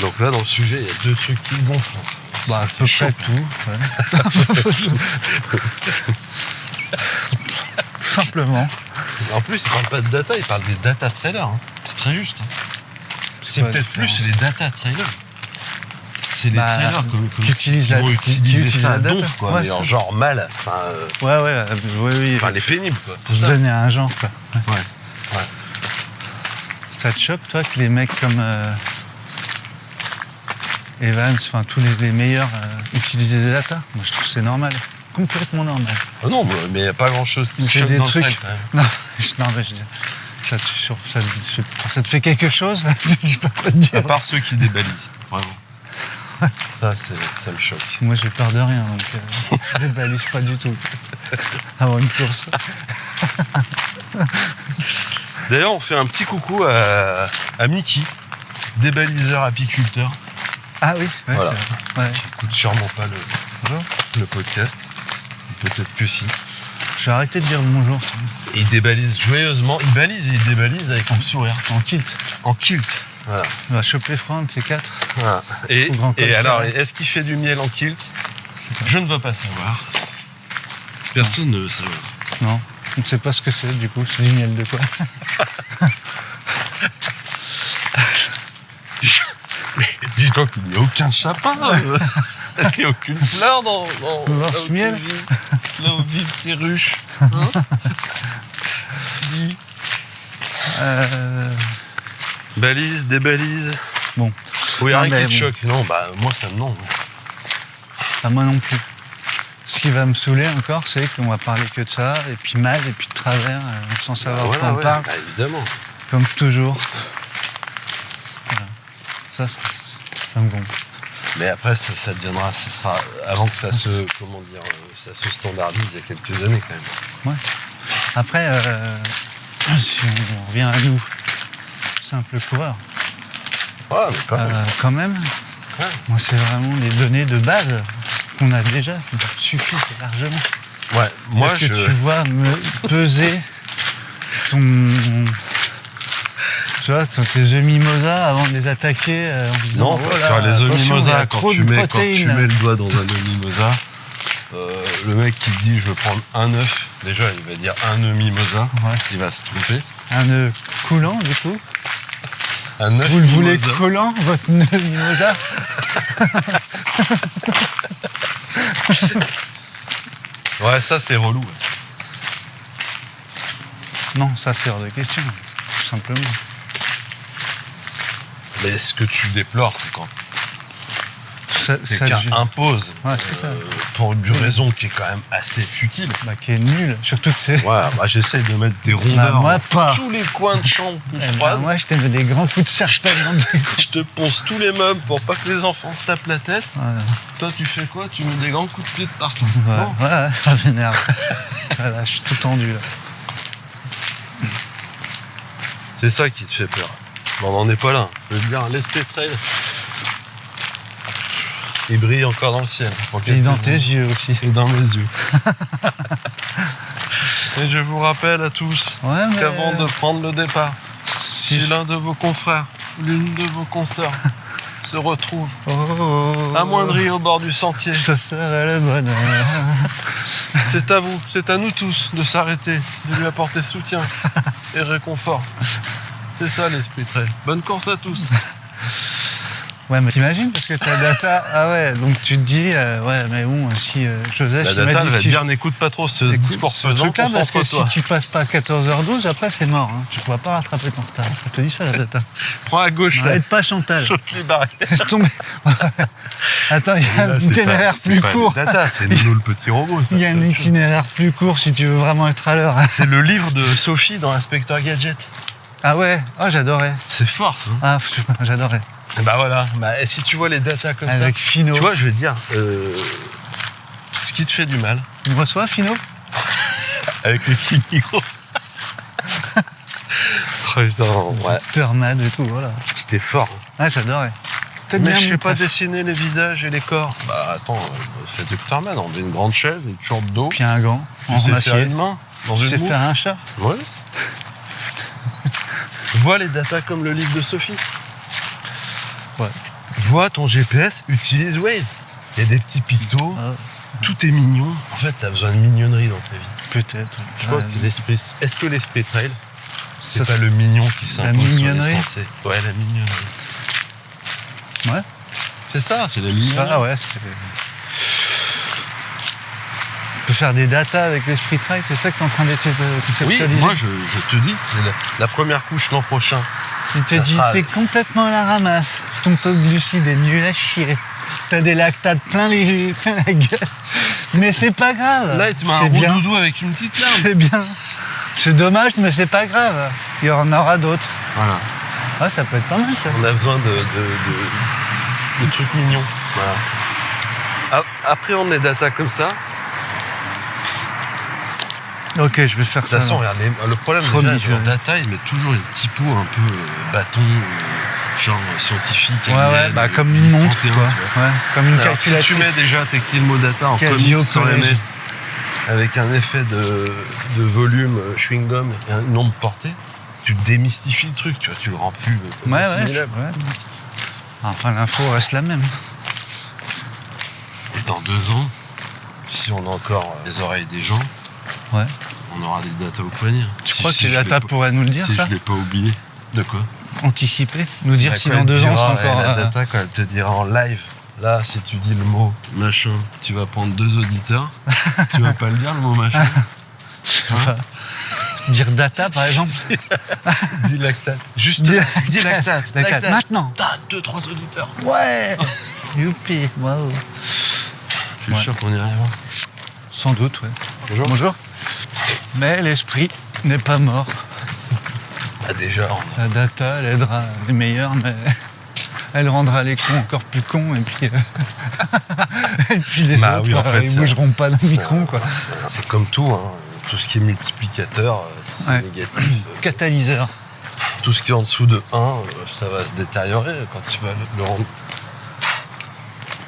Donc là, dans le sujet, il y a deux trucs qui gonflent. Bah, à C'est peu chaud. près tout. Ouais. Simplement. En plus, il parle pas de data, il parle des data trailers. Hein. C'est très juste. Hein. C'est quoi la peut-être différence? plus les data trailers. C'est les Bah, trailers qui utilisent qui la- vont qui utiliser utilisent ça la à data. donf, quoi. Ouais, Mais ça. en genre mal. Oui. Enfin, les pénibles, quoi. C'est Pour se ça. donner un genre, quoi. Ouais. Ça te choque, toi, que les mecs comme Evans, enfin tous les meilleurs utilisaient des data. Moi je trouve que c'est normal, complètement normal. Ah non, mais il n'y a pas grand-chose qui me C'est choque des dans trucs. le trail, quand même. Non, non mais je dis, ça te fait quelque chose. Je sais pas quoi te À dire. part ceux qui débalisent, vraiment. Ça me choque. Moi j'ai peur de rien, donc je débalise pas du tout avant une course. D'ailleurs, on fait un petit coucou à Mickey, débaliseur apiculteur. Ah oui, ouais, Voilà. c'est vrai. Ouais. Qui écoute sûrement pas Bonjour. le podcast. Peut-être que si. Je vais arrêter de dire bonjour. Et il débalise joyeusement. Il balise et il débalise avec un sourire. En kilt. En kilt. Voilà. Il va choper froid, un de ces quatre. Voilà. Et, Au grand col alors, ferré. est-ce qu'il fait du miel en kilt? Je ne veux pas savoir. Personne ne veut savoir. Non, on ne sait pas ce que c'est du coup. C'est du miel de quoi? Mais dis-toi qu'il n'y a aucun sapin. Il n'y a aucune fleur dans Dans là ce où tu miel. vis, là où vivent tes ruches. Hein. Dis. Balise, débalise. Bon. Oui, Non, rien mais qui te bon. choque. Non, bah moi ça me non. Ah, moi non plus. Ce qui va me saouler encore, c'est qu'on va parler que de ça, et puis mal, et puis de travers, sans savoir de quoi on parle, Bah, évidemment. comme toujours. Voilà. Ça me gonfle. Mais après ça deviendra, ça sera avant que ça se, comment dire, ça se standardise il y a quelques années quand même. Après, si on revient à nous, simple coureur, Ouais, mais quand même, Ouais. moi c'est vraiment les données de base qu'on a déjà, qui suffisent largement. Ouais, moi Est-ce que tu vois me peser ton... Tu vois, tes œufs mimosa avant de les attaquer en disant Non, parce oh que là, les œufs attention, il y a mimosa, trop quand tu de mets protéines. le doigt dans un œuf mimosa, le mec qui te dit je veux prendre un œuf, déjà il va dire un œuf mimosa, Ouais. il va se tromper. Un œuf coulant du coup. Un œuf Vous le voulez mimosa. collant, votre œuf mimosa? Ouais, ça c'est relou. Ouais. Non, ça c'est hors de question, tout simplement. Mais ce que tu déplores, c'est quand Ça quelqu'un devient- impose, Ouais, c'est ça. pour une raison qui est quand même assez futile. Bah, qui est nul, surtout que c'est... Ouais, bah j'essaye de mettre des Bah, rondeurs moi dans pas. tous les coins de chambre que Eh je ben, croise. moi je te mets des grands coups de serpent dans des... Je te ponce tous les meubles pour pas que les enfants se tapent la tête. Voilà. Toi, tu fais quoi? Tu mets des grands coups de pied de partout. Ouais, Bon. ouais, ça m'énerve. Voilà, je suis tout tendu là. C'est ça qui te fait peur. Mais on n'en est pas là. Je veux dire, l'SP Trail, il brille encore dans le ciel. Et dans tes yeux aussi. Et dans mes yeux. Et je vous rappelle à tous Ouais, mais... qu'avant de prendre le départ, Si si l'un de vos confrères, l'une de vos consoeurs se retrouve Oh, amoindri au bord du sentier, ça serait le bonheur. c'est à vous, c'est à nous tous de s'arrêter, de lui apporter soutien et réconfort. C'est ça l'esprit trail. Bonne course à tous. Ouais, mais t'imagines, parce que ta data... Ah ouais, donc tu te dis, ouais, mais bon, si Joseph... La il m'a data dit elle va si te je- dire n'écoute pas trop ce Écoute, discours ce pesant, truc-là, parce que si concentre-toi. tu passes pas à 14h12, après c'est mort. Hein. Tu pourras pas rattraper ton retard. Je te dis ça, la data. Prends à gauche là, N'arrête pas, Chantal. saute les barrières. Laisse tomber. Attends, il y a un Là, c'est itinéraire pas- c'est plus pas court. les data, c'est Nino le petit robot. ça, Il y a c'est un autre chose. itinéraire plus court si tu veux vraiment être à l'heure. C'est le livre de Sophie dans Inspecteur Gadget. Ah ouais, oh j'adorais. C'est fort ça. Ah, j'adorais. Et bah voilà, bah, et si tu vois les datas comme Avec ça, Fino. tu vois, je vais te dire, ce qui te fait du mal, Tu me reçois, Fino? avec les petits micros. Oh, putain, ouais, Termad et tout, voilà. c'était fort. Ah, j'adorais. T'aimes Mais bien je mon sais pas préf. dessiner les visages et les corps. Bah attends, c'est Doctorman, on met une grande chaise, une short d'eau. Puis un gant en Tu sais faire acier. une main dans Tu une sais moue. faire un chat. Ouais. Vois les datas comme le livre de Sophie. Ouais. Vois ton GPS, utilise Waze. Il y a des petits pictos, Ah, tout est mignon. En fait, t'as besoin de mignonnerie dans ta vie. peut-être. Je crois Ouais, que l'esprit, est-ce que l'esprit trail, c'est ça, pas le mignon qui la s'impose sur les mignonnerie. sentiers? Ouais, la mignonnerie. Ouais. C'est ça, c'est la mignonnerie. Ça, ouais. On peut faire des datas avec l'esprit trail, c'est ça que tu es en train d'essayer de Oui, conceptualiser? moi je te dis, c'est la première couche l'an prochain, Il te Ça dit sera- t'es complètement à la ramasse. Ton taux de glucides est nul à chier. T'as des lactates plein la gueule. Mais c'est pas grave. Là, il te met un C'est roux bien. doudou avec une petite larme. C'est bien. C'est dommage, mais c'est pas grave. Il y en aura d'autres. Voilà. Ah, ça peut être pas mal ça. On a besoin de trucs mignons. Voilà. Après, on est data comme ça. Ok, je vais faire De ça. toute façon, alors. regarde, le problème Trop déjà, visuel. sur data, ils mettent toujours une typo un peu bâton, genre scientifique. Ouais, ouais, alien, bah comme une montre, 31, quoi. tu vois. Ouais, comme une Alors, si calculatrice. tu mets déjà, t'écris le mot data en Casio comics sans collège. MS, avec un effet de volume chewing-gum et un nombre porté, tu démystifies le truc, tu vois, tu le rends plus Ouais, ouais. assimilable. Enfin, l'info reste la même. Et dans 2 ans, si on a encore les oreilles des gens, Ouais. on aura des data au poignet. Tu crois que les data pourraient nous le dire, si ça je l'ai pas oublié. De quoi? Anticiper. Nous dire Bah, si quand dans elle 2 te ans, dira, c'est encore. la data, quand elle te dira en live, là, si tu dis le mot machin, tu vas prendre 2 auditeurs. Tu vas pas le dire, le mot machin. Enfin, dire data, par exemple. Dis lactate. Juste Dis- dis lactate. Lactate. Maintenant. T'as 2-3 auditeurs. Ouais. Youpi. Waouh. Je suis Ouais. sûr qu'on y arrivera. Sans doute, ouais. Bonjour. Bonjour. Mais l'esprit n'est pas mort. Ah, déjà, on a- La data, elle aidera les meilleurs, mais elle rendra les cons encore plus cons. Et puis, et puis les Bah autres, oui, en fait, ils ça- bougeront pas d'un micron, quoi. c'est comme tout, hein. Tout ce qui est multiplicateur, si c'est Ouais. négatif, Catalyseur. tout ce qui est en dessous de 1, ça va se détériorer quand tu vas le rendre.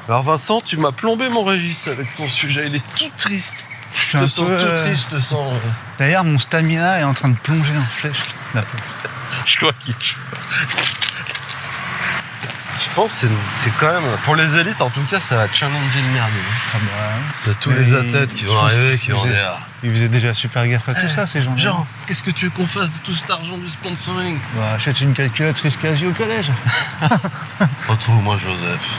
Alors Vincent, tu m'as plombé mon registre avec ton sujet, il est tout triste. Je suis Je un te sens peu. tout triste, je te sens... D'ailleurs, mon stamina est en train de plonger en flèche. Là. Je crois qu'il... Je pense que c'est quand même... Pour les élites, en tout cas, ça va challenger le merdier. Ah bah, T'as tous Mais les athlètes qui je vont pense arriver, qu'ils qui vont faisaient- dire... ils faisaient déjà super gaffe à tout ça, ces gens-là. Genre, qu'est-ce que tu veux qu'on fasse de tout cet argent du sponsoring? Bah, achète une calculatrice Casio au collège. Retrouve-moi Joseph.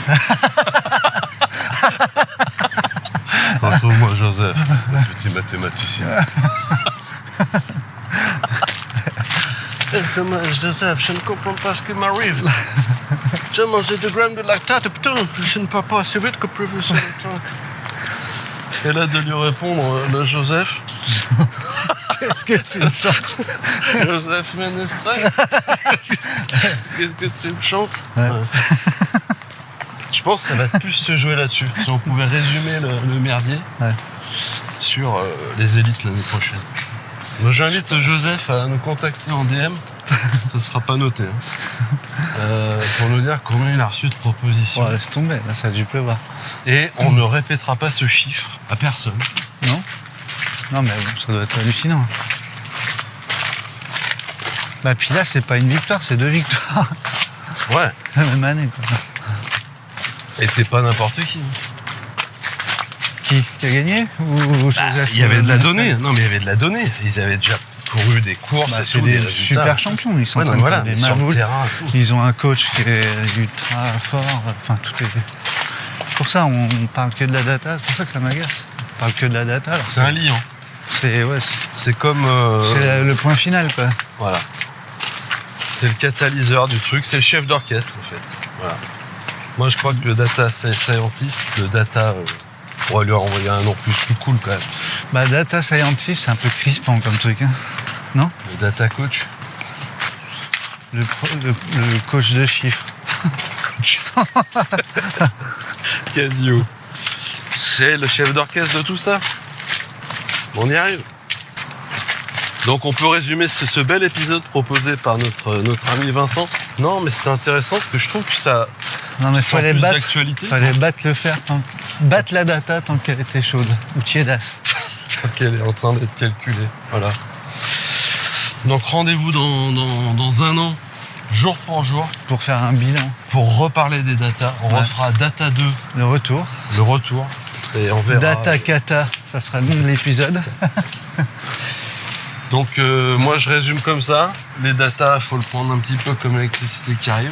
Retrouve-moi Joseph, le petit mathématicien. Thomas, Joseph, je ne comprends pas ce qui m'arrive. J'ai mangé 2 grammes de lactate, putain, je ne pars pas assez vite que prévu sur le truc. Et là, de lui répondre, le Joseph, Qu'est-ce que tu me sens? Joseph Ménestrel, qu'est-ce que tu me chantes? Ouais. Je pense que ça va plus se jouer là-dessus. Si on pouvait résumer le merdier Ouais. sur les élites l'année prochaine. Moi, j'invite Joseph à nous contacter en DM. Ça ne sera pas noté. Pour nous dire combien il a reçu de propositions. Bon, laisse tomber, là, ça, tu peux voir. Et on ne répétera pas ce chiffre à personne. Non? Non, mais bon, ça doit être hallucinant. Bah, puis là, c'est pas une victoire, c'est 2 victoires. Ouais. La même année, quoi. Et c'est pas n'importe qui. Qui a gagné? Ou Bah, Joseph, il y avait de la Ménestrel? donnée. Non, mais il y avait de la donnée. Ils avaient déjà couru des courses Bah, et c'est tout, des résultats. super champions, ils sont Ouais, en non, train de voilà, faire mais des sur le mavoules. terrain et tout. Ils ont un coach qui est ultra fort, enfin tout est... C'est pour ça on parle que de la data, c'est pour ça que ça m'agace. On parle que de la data, alors C'est un lion. c'est ouais, C'est comme... c'est le point final, quoi. Voilà. C'est le catalyseur du truc, c'est le chef d'orchestre en fait. Voilà. Moi je crois que le data scientist, le data... on va lui envoyer un nom plus cool quand même. Bah data scientist, c'est un peu crispant comme truc, hein. Non? Le data coach. Le coach de chiffres. Casio. C'est le chef d'orchestre de tout ça. On y arrive. Donc on peut résumer ce bel épisode proposé par notre ami Vincent. Non mais c'était intéressant parce que je trouve que ça Non mais sent fallait plus battre, d'actualité. battre le fer, battre la data tant qu'elle était chaude, ou tiédasse. qu'elle est en train d'être calculée. Voilà. Donc rendez-vous dans 1 an, jour pour jour, Pour faire un bilan, pour reparler des datas. On Ouais. refera Data 2, le retour. le retour. Et on verra. Data Kata, ça sera le nom de l'épisode. Donc moi je résume comme ça. Les datas, faut le prendre un petit peu comme l'électricité qui arrive.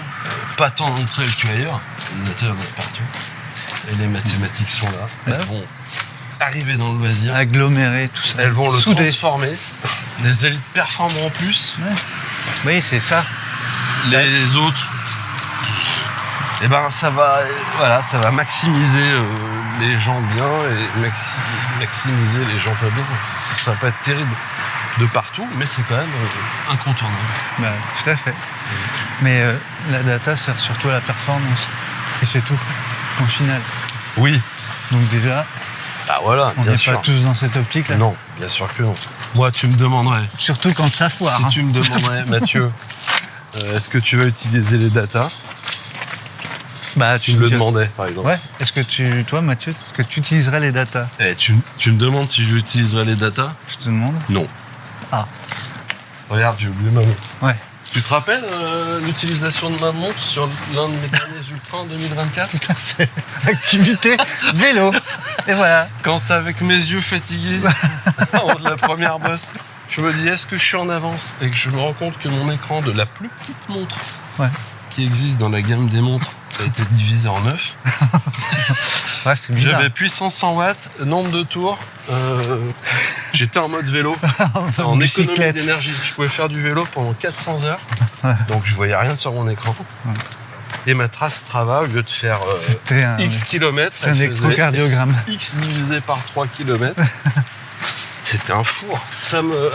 Pas tant d'entrée que ailleurs. Les datas, il y en a partout. Et les mathématiques sont là. Elles Ouais. vont arriver dans le loisir. Aggloméré, tout ça. Elles vont le Soudé. transformer. Les élites performeront plus. Ouais. Oui, c'est ça. les autres, et ben ça va, voilà, ça va maximiser les gens bien et maximiser les gens pas bien. Ça va pas être terrible de partout, mais c'est quand même incontournable. Bah, tout à fait. Mais la data sert surtout à la performance. Et c'est tout, en final. Oui. Donc déjà, Ah voilà, on bien n'est sûr. pas tous dans cette optique-là. Non, bien sûr que non. Moi, tu me demanderais, Surtout quand ça foire. si Hein. tu me demanderais, Mathieu, est-ce que tu vas utiliser les datas? Bah, Tu me le demandais, par exemple. Ouais. Est-ce que toi, Mathieu, est-ce que tu utiliserais les datas? Eh, tu me demandes si je utiliserai les datas? Je te demande. Non. Ah. Regarde, j'ai oublié ma montre. Ouais. Tu te rappelles l'utilisation de ma montre sur l'un de mes derniers ultras en 2024? Tout à fait. Activité vélo. Et voilà. Quand avec mes yeux fatigués, en haut de la première bosse, je me dis est-ce que je suis en avance? Et que je me rends compte que mon écran de la plus petite montre Ouais. qui existe dans la gamme des montres a été divisé en 9. Ouais, c'est bizarre. J'avais puissance 100 watts, nombre de tours, j'étais en mode vélo, en économie Bicyclette. d'énergie. Je pouvais faire du vélo pendant 400 heures, Ouais. donc je voyais rien sur mon écran. Ouais. Et ma trace Strava, au lieu de faire C'était un X kilomètres, un elle faisait électrocardiogramme. X divisé par 3 kilomètres. C'était un four.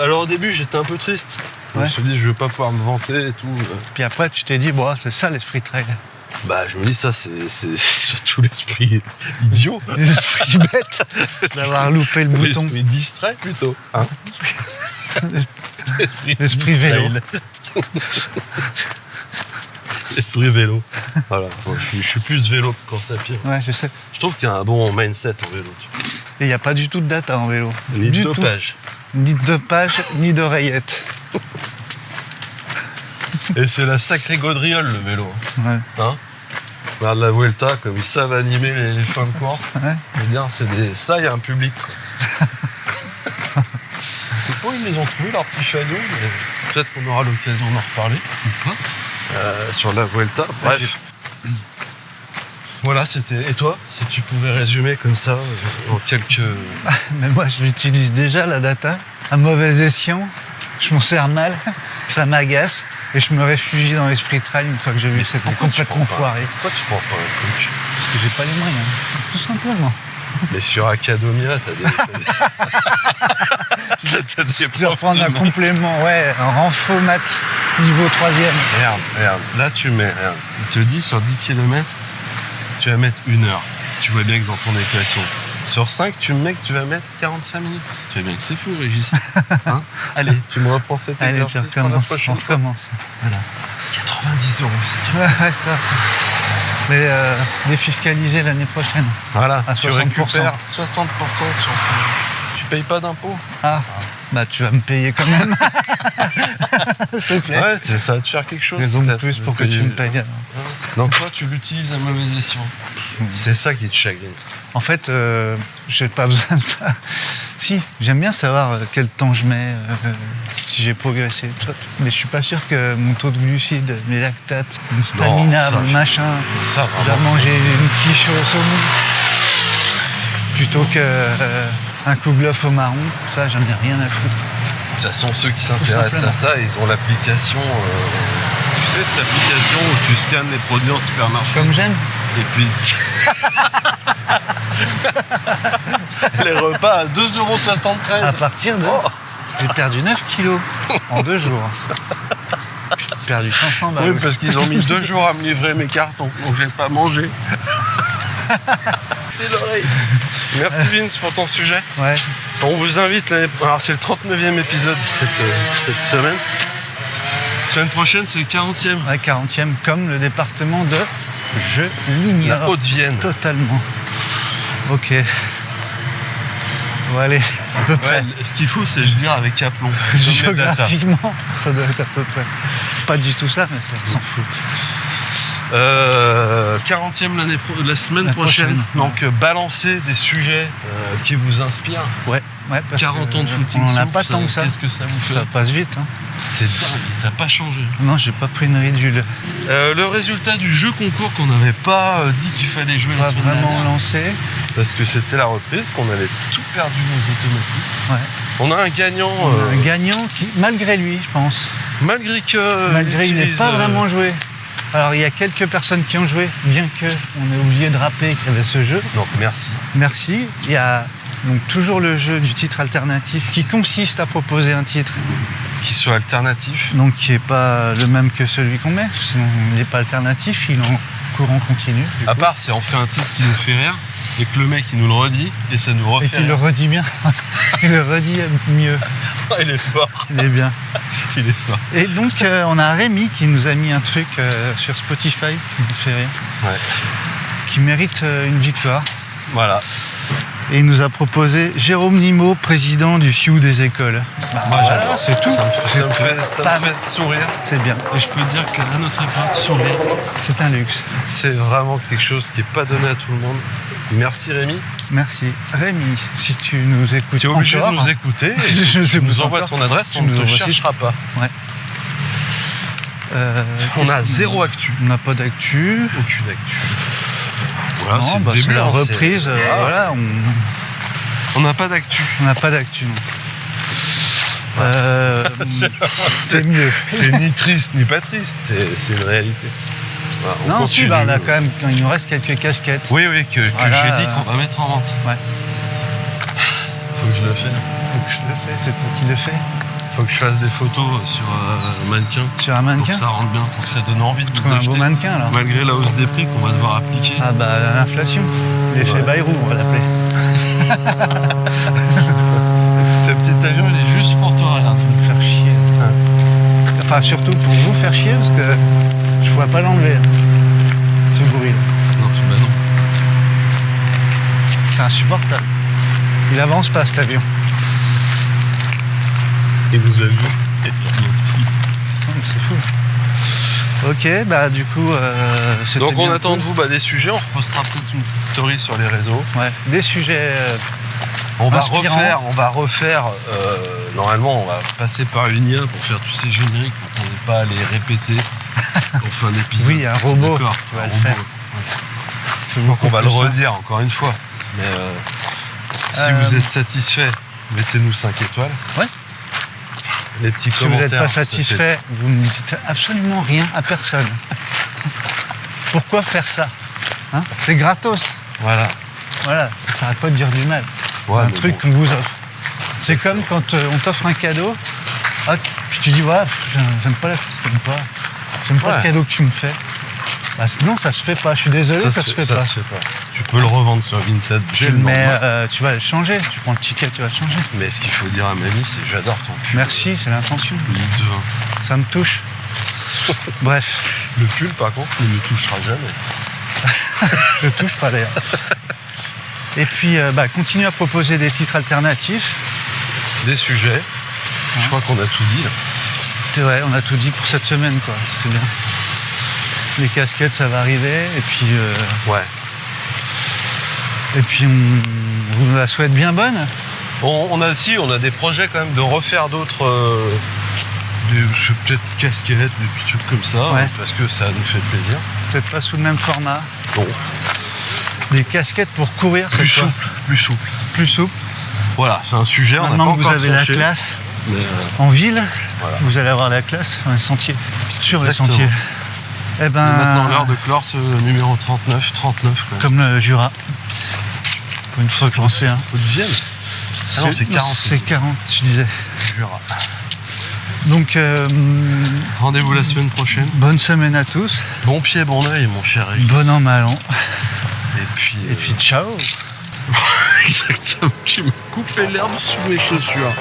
Alors au début, j'étais un peu triste. Je me Ouais. suis dit, je vais pas pouvoir me vanter et tout. Puis après, tu t'es dit, bon, c'est ça l'esprit trail. Bah, je me dis, ça, c'est surtout l'esprit idiot. L'esprit bête d'avoir loupé le bouton. L'esprit distrait, plutôt. Hein. L'esprit vélo. L'esprit vélo. Voilà. Bon, je suis plus vélo que course à pied. Ouais, je sais. Je trouve qu'il y a un bon mindset en vélo. Et il n'y a pas du tout de data en vélo. Ni du de tout. dopage. Ni de dopage, ni d'oreillette. Et c'est la sacrée gaudriole, le vélo. Ouais. Hein. Regarde la Vuelta, comme ils savent animer les fins de course. Ouais. Je veux dire, ça, il y a un public. Je sais pas où ils les ont trouvés, leurs petits chaneaux, mais peut-être qu'on aura l'occasion d'en reparler, ou pas, sur la Vuelta. Bref. Voilà, c'était... Et toi, si tu pouvais résumer comme ça, en quelques... Mais moi, je l'utilise déjà, la data. À mauvais escient, je m'en sers mal, ça m'agace. Et je me réfugie dans l'esprit trail une fois que j'ai vu que c'était Pourquoi tu complètement prends pas- foiré. Pourquoi tu prends pas un coach? Parce que j'ai pas les moyens, tout simplement. Mais sur Academia, t'as des... t'as des Je vais reprendre un profs de maths. complément, ouais, un renfo maths niveau 3ème. Regarde, là tu mets, regarde, il te dit sur 10 km, tu vas mettre 1 heure. Tu vois bien que dans ton équation. Sur 5, tu me mets que tu vas mettre 45 minutes. Tu vois bien que c'est fou, Régis. Hein? Allez, tu me reprends cet Allez, tu exercice pour la recommences, on prochaine fois. recommence. Voilà. 90 €. Ouais, ça. Mais défiscaliser l'année prochaine. Voilà, À tu 60%. récupères 60% sur ton... Tu payes pas d'impôts. Ah, bah tu vas me payer quand même. S'il te plaît. Ouais, ça va te faire quelque chose. Raison de peut-être, plus pour que payer- tu me payes. alors. Donc toi, tu l'utilises à mauvais escient. C'est ça qui te chagrine. En fait, j'ai pas besoin de ça. Si, j'aime bien savoir quel temps je mets, si j'ai progressé. tout ça. Mais je suis pas sûr que mon taux de glucides, mes lactates, mon stamina, ça, mon je- machin, Ça, je dois vraiment. manger une quiche au saumon plutôt que un kouglof au marron. Ça, j'en ai rien à foutre. De toute façon, ceux qui s'intéressent à ça, ils ont l'application. Tu sais, cette application où tu scannes les produits en supermarché. Comme j'aime. Et puis. les repas à 2,73 À partir de. Oh. J'ai perdu 9 kilos en 2 jours. J'ai perdu 500 balles. Oui, parce qu'ils ont mis 2 jours à me livrer mes cartons, donc j'ai pas mangé. C'est l'oreille. Merci Vince pour ton sujet. Ouais. On vous invite l'année... Alors c'est le 39e épisode cette semaine. Semaine prochaine, c'est le 40e. Ouais, 40e, comme le département de. Je La l'ignore Haute-Vienne. totalement. Ok. Bon, allez, à peu près. Ouais, ce qu'il faut, c'est le dire avec aplomb. Sommet data. Géographiquement, ça doit être à peu près. Pas du tout ça, mais ça s'en fout. 40e la semaine La prochaine. prochaine. Donc balancez des sujets qui vous inspirent. Ouais, Ouais, parce 40 ans de que footing on en a souple, pas tant que ça. Qu'est-ce que ça vous fait? Ça passe vite. Hein. C'est dingue, t'as pas changé. Non, j'ai pas pris une ridule. Le résultat du jeu concours qu'on n'avait pas dit qu'il fallait jouer On la va semaine vraiment dernière, lancer. parce que c'était la reprise, qu'on avait tout perdu nos automatismes. Ouais. On a un gagnant, On a un gagnant qui, malgré lui, je pense. malgré que Malgré il n'est utilise, pas vraiment joué. Alors il y a quelques personnes qui ont joué, bien que on ait oublié de rappeler qu'il y avait ce jeu. Donc merci. Merci. Il y a donc toujours le jeu du titre alternatif qui consiste à proposer un titre, Qu'il soit alternatif. donc qui n'est pas le même que celui qu'on met. Sinon il n'est pas alternatif, il est en courant continu. du À coup. part si on fait un titre qui nous fait rire et que le mec il nous le redit et ça nous refait Et qu'il le rire. redit bien. Il le redit mieux. Il est fort. Il est bien. Il est fort. Et donc on a Rémi qui nous a mis un truc sur Spotify qui nous fait rire. Ouais. Qui mérite une victoire. Voilà. Et il nous a proposé Jérôme Nimmo, président du FIU des écoles. Bah, Moi voilà, j'adore. c'est tout. Ça me fait Bam. sourire. C'est bien. Et je peux te dire qu'à notre époque, sourire, C'est un luxe. c'est vraiment quelque chose qui n'est pas donné à tout le monde. Merci Rémi. Merci. Rémi, si tu nous écoutes Tu es obligé encore, de nous écouter. Je Et nous tu nous écoute envoies encore. ton adresse, Tu on nous ne te envoies aussi. cherchera pas. On a qu'est-ce zéro actu. On n'a pas d'actu. Aucune actu. Voilà, Non, c'est bah, le début. c'est la hein, reprise. Ah, Voilà, On n'a pas d'actu. on n'a pas d'actu. Non. C'est mieux. C'est ni triste ni pas triste, c'est une réalité. Voilà, on Non, continue. si, bah, là, quand même, il nous reste quelques casquettes. Oui, que Voilà, j'ai dit qu'on va mettre en vente. Ouais. Faut que je le fasse. Faut que je le fais, c'est toi qui le fais. Faut que je fasse des photos sur un mannequin. Sur un Pour mannequin. que ça rentre bien, pour que ça donne envie de nous Trouve un beau acheter. mannequin alors. Malgré la hausse des prix qu'on va devoir appliquer. Ah bah l'inflation. L'effet Ouais. Bayrou, on va l'appeler. Ce petit avion, il est juste pour toi, regarde. Pour me faire chier. Enfin surtout pour vous faire chier parce que je vois pas l'enlever. Ce bruit. Non, bah non. C'est insupportable. Il avance pas cet avion. Il nous a vu. Oh, mais c'est fou. Ok, bah du coup, c'était Donc on bien attend cool. de vous des sujets, on repostera peut-être une petite story sur les réseaux. Ouais, des sujets. On va Inspirant. refaire, normalement on va passer par une IA pour faire tous ces génériques pour qu'on n'ait pas à les répéter en fin d'épisode. Oui, un robot D'accord, qui va un le robot. faire. Ouais. Donc on va le redire encore une fois. Mais si vous êtes satisfait, mettez-nous 5 étoiles. Ouais. Les petits Si vous commentaires. n'êtes pas ça fait- satisfait, vous ne dites absolument rien à personne. Pourquoi faire ça hein? C'est gratos. Voilà. Voilà, ça n'arrête pas de dire du mal. Ouais, un mais truc bon. qu'on vous offre. C'est comme quand on t'offre un cadeau, ah, puis tu dis ouais, j'aime pas la chose, j'aime pas Ouais. le cadeau que tu me fais. Bah, non, ça se fait pas, je suis désolé, ça se fait pas. se fait pas. Tu peux le revendre sur Vinted. Tu le mets, tu vas le changer, tu prends le ticket, tu vas le changer. Mais ce qu'il faut dire à mamie, c'est j'adore ton pull. Merci, c'est l'intention, Litre de vin. ça me touche. Bref, Le pull, par contre, ne me touchera jamais. je le touche pas d'ailleurs. Et puis, continue à proposer des titres alternatifs. Des sujets. Je crois qu'on a tout dit là. C'est vrai, on a tout dit pour cette semaine, quoi. C'est bien. Les casquettes, ça va arriver, et puis Ouais. on vous la souhaite bien bonne. On a des projets quand même de refaire d'autres. Peut-être casquettes, des petits trucs comme ça, Ouais. parce que ça nous fait plaisir. Peut-être pas sous le même format. Bon, Des casquettes pour courir, plus cette fois. souple, plus souple. Plus souple. Voilà, c'est un sujet, on n'a pas Maintenant que vous encore avez tranché, la classe mais, en ville, voilà. vous allez avoir la classe sur les sentiers. Sur Exactement. les sentiers. Eh ben, C'est maintenant l'heure de clore ce numéro 39 quoi. comme le Jura. Pour une fois que j'en sais un. Haute-Vienne. Ah non, c'est 40. C'est 40, je disais. Jura. Donc, Rendez-vous la semaine prochaine. bonne semaine à tous. Bon pied, bon oeil, mon cher Régis. Bon an, mal an. Et puis, Ciao. exactement, tu me coupais l'herbe sous mes chaussures.